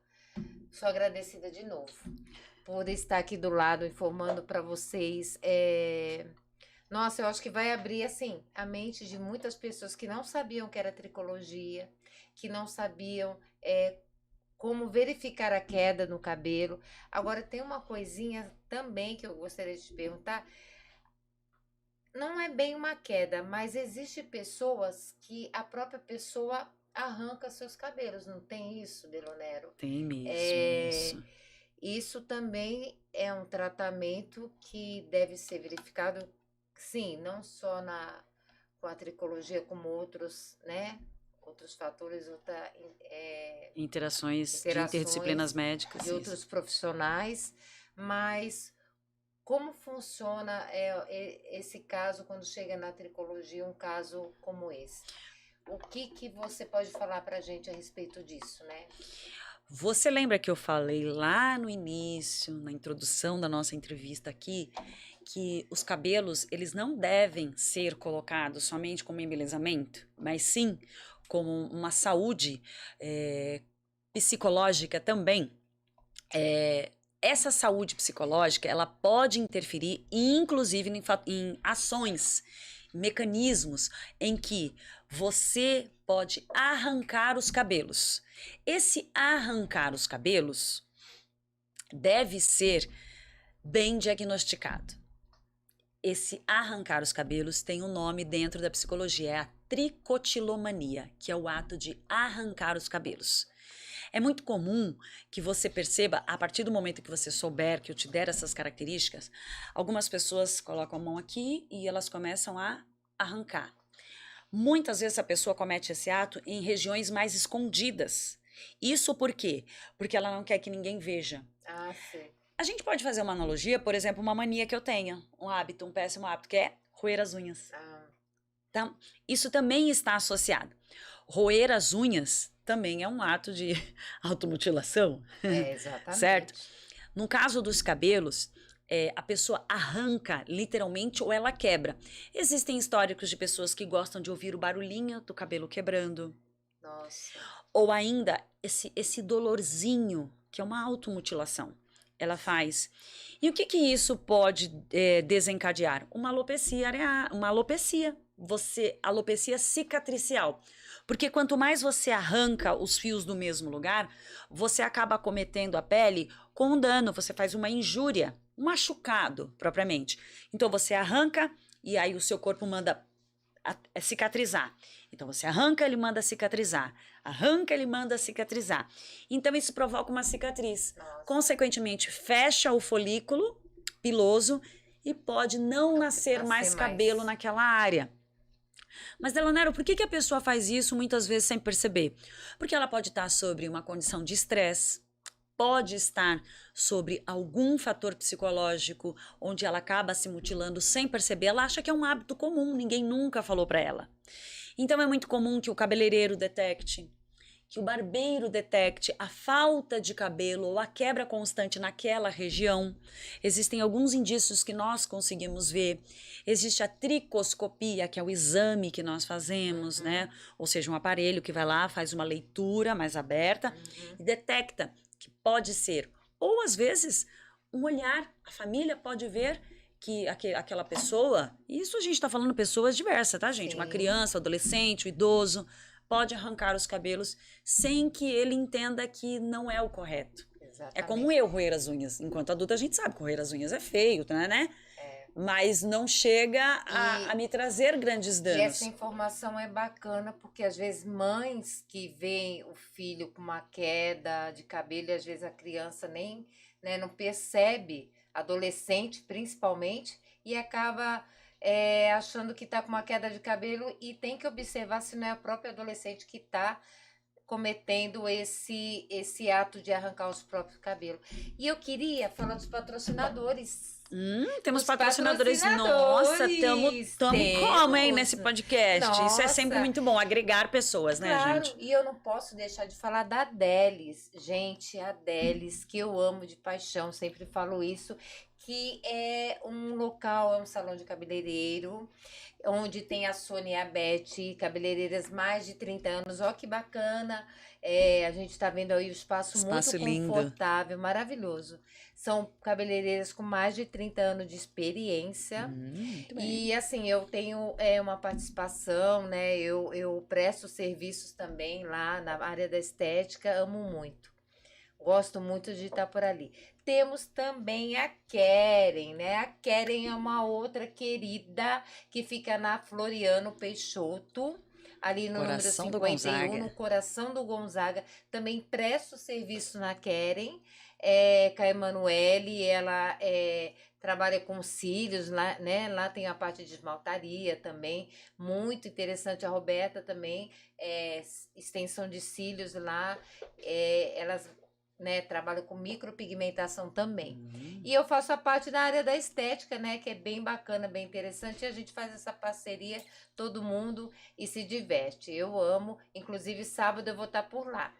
A: Sou agradecida de novo por estar aqui do lado informando para vocês. Nossa, eu acho que vai abrir, assim, a mente de muitas pessoas que não sabiam que era tricologia, que não sabiam como verificar a queda no cabelo. Agora, tem uma coisinha também que eu gostaria de te perguntar. Não é bem uma queda, mas existe pessoas que a própria pessoa arranca seus cabelos. Não tem isso, Delonero?
B: Tem mesmo isso.
A: Isso também é um tratamento que deve ser verificado, sim, não só com a tricologia, como outros, né? Outros fatores,
B: interações de interdisciplinas médicas.
A: De outros profissionais, mas... Como funciona esse caso quando chega na tricologia, um caso como esse? O que você pode falar para a gente a respeito disso, né?
B: Você lembra que eu falei lá no início, na introdução da nossa entrevista aqui, que os cabelos, eles não devem ser colocados somente como embelezamento, mas sim como uma saúde psicológica também. Essa saúde psicológica, ela pode interferir, inclusive, em ações, mecanismos em que você pode arrancar os cabelos. Esse arrancar os cabelos deve ser bem diagnosticado. Esse arrancar os cabelos tem um nome dentro da psicologia, é a tricotilomania, que é o ato de arrancar os cabelos. É muito comum que você perceba, a partir do momento que você souber, que eu te der essas características, algumas pessoas colocam a mão aqui e elas começam a arrancar. Muitas vezes a pessoa comete esse ato em regiões mais escondidas. Isso por quê? Porque ela não quer que ninguém veja.
A: Ah, sim.
B: A gente pode fazer uma analogia, por exemplo, uma mania que eu tenha, um péssimo hábito, que é roer as unhas. Tá? Isso também está associado. Roer as unhas também é um ato de automutilação.
A: Exatamente.
B: Certo? No caso dos cabelos, a pessoa arranca literalmente ou ela quebra. Existem históricos de pessoas que gostam de ouvir o barulhinho do cabelo quebrando.
A: Nossa.
B: Ou ainda esse dolorzinho, que é uma automutilação. Ela faz. E o que isso pode desencadear? Uma alopecia alopecia cicatricial. Porque quanto mais você arranca os fios do mesmo lugar, você acaba cometendo a pele com um dano, você faz uma injúria, um machucado propriamente. Então você arranca e aí o seu corpo manda cicatrizar. Então você arranca, ele manda cicatrizar. Arranca, ele manda cicatrizar. Então isso provoca uma cicatriz.
A: Nossa.
B: Consequentemente, fecha o folículo piloso e pode não nascer mais cabelo naquela área. Mas, Delonero, por que a pessoa faz isso muitas vezes sem perceber? Porque ela pode estar sobre uma condição de estresse, pode estar sobre algum fator psicológico onde ela acaba se mutilando sem perceber. Ela acha que é um hábito comum, ninguém nunca falou para ela. Então é muito comum que o cabeleireiro detecte, que o barbeiro detecte a falta de cabelo ou a quebra constante naquela região. Existem alguns indícios que nós conseguimos ver. Existe a tricoscopia, que é o exame que nós fazemos, né? Ou seja, um aparelho que vai lá, faz uma leitura mais aberta e detecta que pode ser, ou às vezes, um olhar. A família pode ver que aquela pessoa, e isso a gente está falando pessoas diversas, tá, gente?
A: Sim.
B: Uma criança, adolescente, um idoso, pode arrancar os cabelos sem que ele entenda que não é o correto.
A: Exatamente.
B: É como eu roer as unhas. Enquanto adulta, a gente sabe que roer as unhas é feio, né? Mas não chega a me trazer grandes danos.
A: E essa informação é bacana, porque às vezes mães que veem o filho com uma queda de cabelo, e às vezes a criança nem, né, não percebe, adolescente principalmente, e acaba achando que está com uma queda de cabelo e tem que observar se não é a própria adolescente que está cometendo esse ato de arrancar os próprios cabelos. E eu queria falar dos patrocinadores.
B: Temos patrocinadores. Nossa, estamos como, hein, nesse podcast? Nossa. Isso é sempre muito bom, agregar pessoas, né, gente?
A: E eu não posso deixar de falar da Delis. Gente, a Delis, que eu amo de paixão, sempre falo isso, que é um local, é um salão de cabeleireiro, onde tem a Sônia e a Beth, cabeleireiras mais de 30 anos. Ó, que bacana! A gente está vendo aí o espaço muito confortável, lindo. Maravilhoso. São cabeleireiras com mais de 30 anos de experiência.
B: Muito
A: bem.
B: E
A: assim, eu tenho uma participação, né? Eu presto serviços também lá na área da estética, amo muito. Gosto muito de estar por ali. Temos também a Keren, né? A Keren é uma outra querida que fica na Floriano Peixoto, ali no
B: coração
A: número 51, no coração do Gonzaga. Também presto serviço na Keren, com a Emanuele, ela trabalha com cílios, lá, né? Lá tem a parte de esmaltaria também, muito interessante. A Roberta também, extensão de cílios lá, elas... né, trabalho com micropigmentação também. E eu faço a parte da área da estética, né, que é bem bacana, bem interessante, e a gente faz essa parceria, todo mundo, e se diverte. Eu amo, inclusive sábado eu vou estar por lá.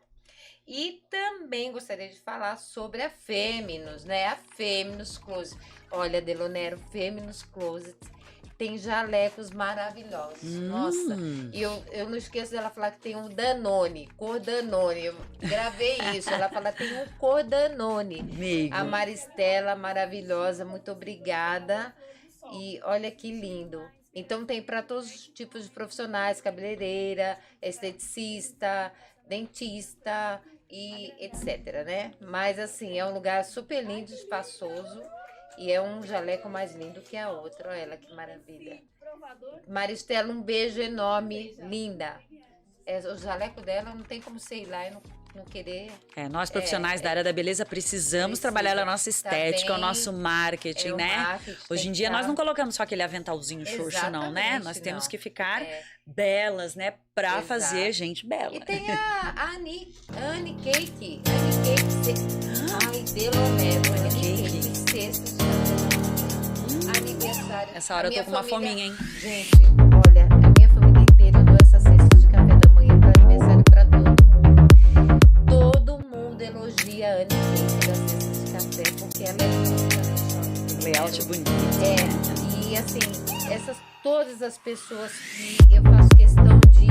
A: E também gostaria de falar sobre a Feminos, né, a Feminos Closet. Olha, Delonero, Feminos Closet tem jalecos maravilhosos. Nossa, e eu não esqueço dela falar que tem um Danone, cor Danone. Eu gravei isso. Ela fala que tem um cor Danone.
B: Amigo.
A: A Maristela, maravilhosa, muito obrigada. E olha que lindo. Então tem para todos os tipos de profissionais, cabeleireira, esteticista, dentista e etc, né? Mas assim, é um lugar super lindo, espaçoso. E é um jaleco mais lindo que a outra. Olha ela que maravilha. Maristela, um beijo enorme, linda. O jaleco dela não tem como sei lá e não querer.
B: Nós profissionais da área da beleza precisamos trabalhar a nossa estética, o nosso marketing, né? Hoje em dia nós não colocamos só aquele aventalzinho xoxo, não, né? Nós temos que ficar belas, né? Pra fazer gente bela.
A: E tem a Annie Cake. Ai, Delonero, Annie Cake. Sexta, aniversário.
B: Essa hora eu tô com uma fominha, hein?
A: Gente, olha, a minha família inteira deu essa cesta de café da manhã para aniversário para todo mundo elogia a Annie Cake da cesta de café, porque ela é bonita.
B: Layout bonito.
A: E assim, todas as pessoas que eu faço questão de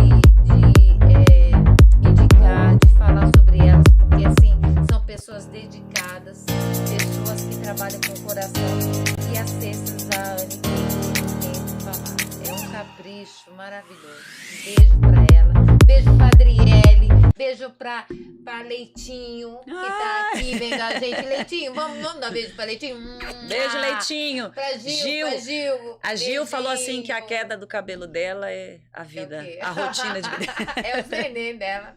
A: indicar, de falar sobre elas, porque assim, são pessoas dedicadas, pessoas que trabalham com o coração, e as cestas da Annie Cake não tem o que falar. É um capricho maravilhoso. Beijo pra ela, beijo pra Adriele, beijo pra Leitinho, que tá aqui vendo a gente. Leitinho, vamos dar beijo pra Leitinho?
B: Beijo, Leitinho.
A: Pra Gil.
B: A Gil falou assim que a queda do cabelo dela é a vida, a rotina de vida.
A: É o veneno dela.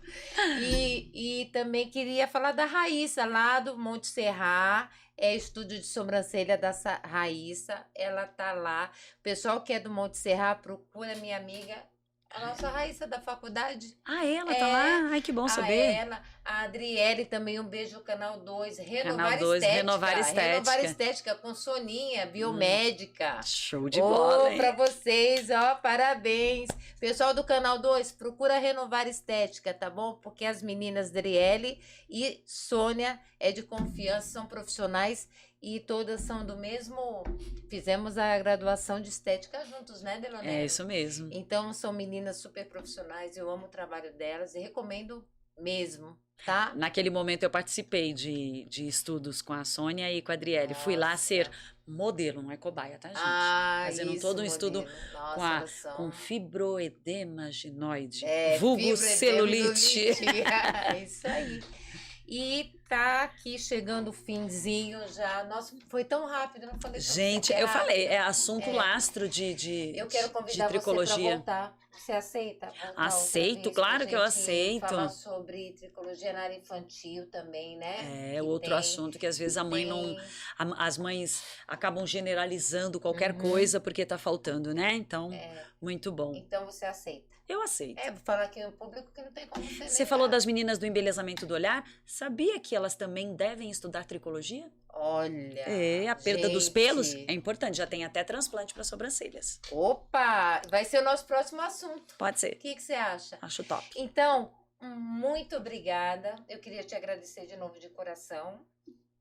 A: E também queria falar da Raíssa, lá do Monte Serra. É estúdio de sobrancelha da Raíssa. Ela tá lá. O pessoal que é do Monte Serra, procura minha amiga A nossa Raíssa da faculdade.
B: Ah, ela tá lá? Ai, que bom saber.
A: Ela, a Adriele também, um beijo no Canal 2.
B: Canal 2, Renovar Estética.
A: Renovar Estética com Soninha, biomédica.
B: Show de bola, hein?
A: Pra vocês, ó, parabéns. Pessoal do Canal 2, procura Renovar Estética, tá bom? Porque as meninas Adriele e Sônia é de confiança, são profissionais e todas são do mesmo... Fizemos a graduação de estética juntos, né, Delonero?
B: É isso mesmo.
A: Então, são meninas super profissionais, eu amo o trabalho delas e recomendo mesmo, tá?
B: Naquele momento eu participei de estudos com a Sônia e com a Adriele. Fui lá ser modelo, não é cobaia, tá, gente? Fazendo
A: Isso,
B: todo um estudo
A: Nossa,
B: com fibroedema ginoide,
A: vulgo
B: vulgo celulite.
A: Isso aí. E tá aqui chegando o finzinho já. Nossa, foi tão rápido, eu não falei.
B: Gente, eu falei, é assunto lastro
A: eu quero convidar
B: de tricologia.
A: Você pra voltar. Você aceita?
B: Aceito, claro que eu aceito.
A: Falar sobre tricologia na área infantil também, né?
B: É outro assunto que às vezes a mãe não... As mães acabam generalizando qualquer coisa porque tá faltando, né? Então, muito bom.
A: Então você aceita?
B: Eu aceito.
A: Vou falar aqui no público que não tem como
B: você falou das meninas do embelezamento do olhar. Sabia que elas também devem estudar tricologia?
A: Olha,
B: a perda dos pelos é importante. Já tem até transplante para sobrancelhas.
A: Opa! Vai ser o nosso próximo assunto.
B: Pode ser.
A: O que você acha?
B: Acho top.
A: Então, muito obrigada. Eu queria te agradecer de novo de coração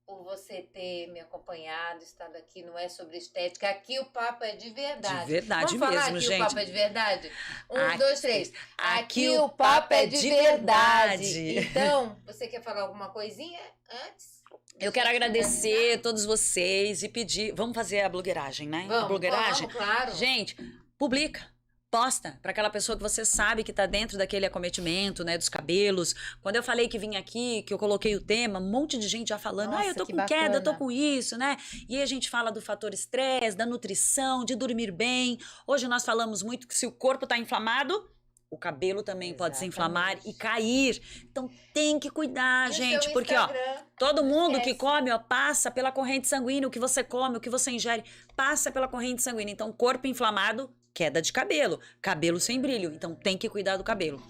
A: por você ter me acompanhado, estado aqui. Não é sobre estética. Aqui o papo é de verdade.
B: De verdade
A: Vamos
B: mesmo,
A: falar aqui
B: gente.
A: O papo é de verdade?
B: Aqui,
A: 2, 3.
B: Aqui o papo é de verdade.
A: Então, você quer falar alguma coisinha antes?
B: Eu quero agradecer a todos vocês e pedir... Vamos fazer a blogueiragem, né?
A: Vamos,
B: a blogueiragem?
A: Vamos, claro.
B: Gente, publica. Posta para aquela pessoa que você sabe que tá dentro daquele acometimento, né, dos cabelos. Quando eu falei que vim aqui, que eu coloquei o tema, um monte de gente já falando,
A: Nossa,
B: eu tô
A: que
B: com
A: bacana.
B: queda, eu tô com isso, né? E aí a gente fala do fator estresse, da nutrição, de dormir bem. Hoje nós falamos muito que se o corpo tá inflamado, o cabelo também pode se inflamar e cair. Então tem que cuidar, gente, porque ó, todo mundo que come, ó, passa pela corrente sanguínea, o que você come, o que você ingere, passa pela corrente sanguínea. Então, corpo inflamado, queda de cabelo, cabelo sem brilho. Então tem que cuidar do cabelo.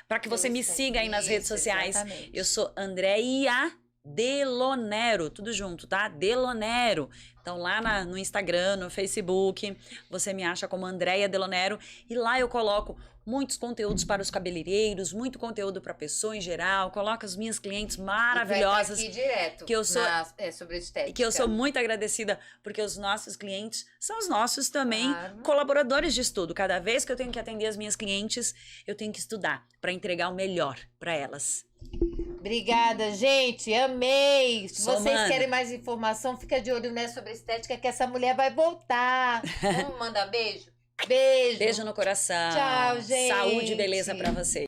B: Para que você me siga aí nas redes sociais, eu sou Andréia Delonero, tudo junto, tá? Delonero. Então lá no Instagram, no Facebook, você me acha como Andréia Delonero e lá eu coloco muitos conteúdos para os cabeleireiros, muito conteúdo para a pessoa em geral, coloco as minhas clientes maravilhosas.
A: E vai aqui direto,
B: que eu sou
A: sobre estética.
B: Que eu sou muito agradecida, porque os nossos clientes são os nossos também colaboradores de estudo. Cada vez que eu tenho que atender as minhas clientes, eu tenho que estudar para entregar o melhor para elas.
A: Obrigada, gente. Amei. Se vocês
B: Somando.
A: querem mais informação, fica de olho, né, sobre estética, que essa mulher vai voltar. Vamos mandar beijo? Beijo.
B: Beijo no coração.
A: Tchau, gente.
B: Saúde e beleza para vocês.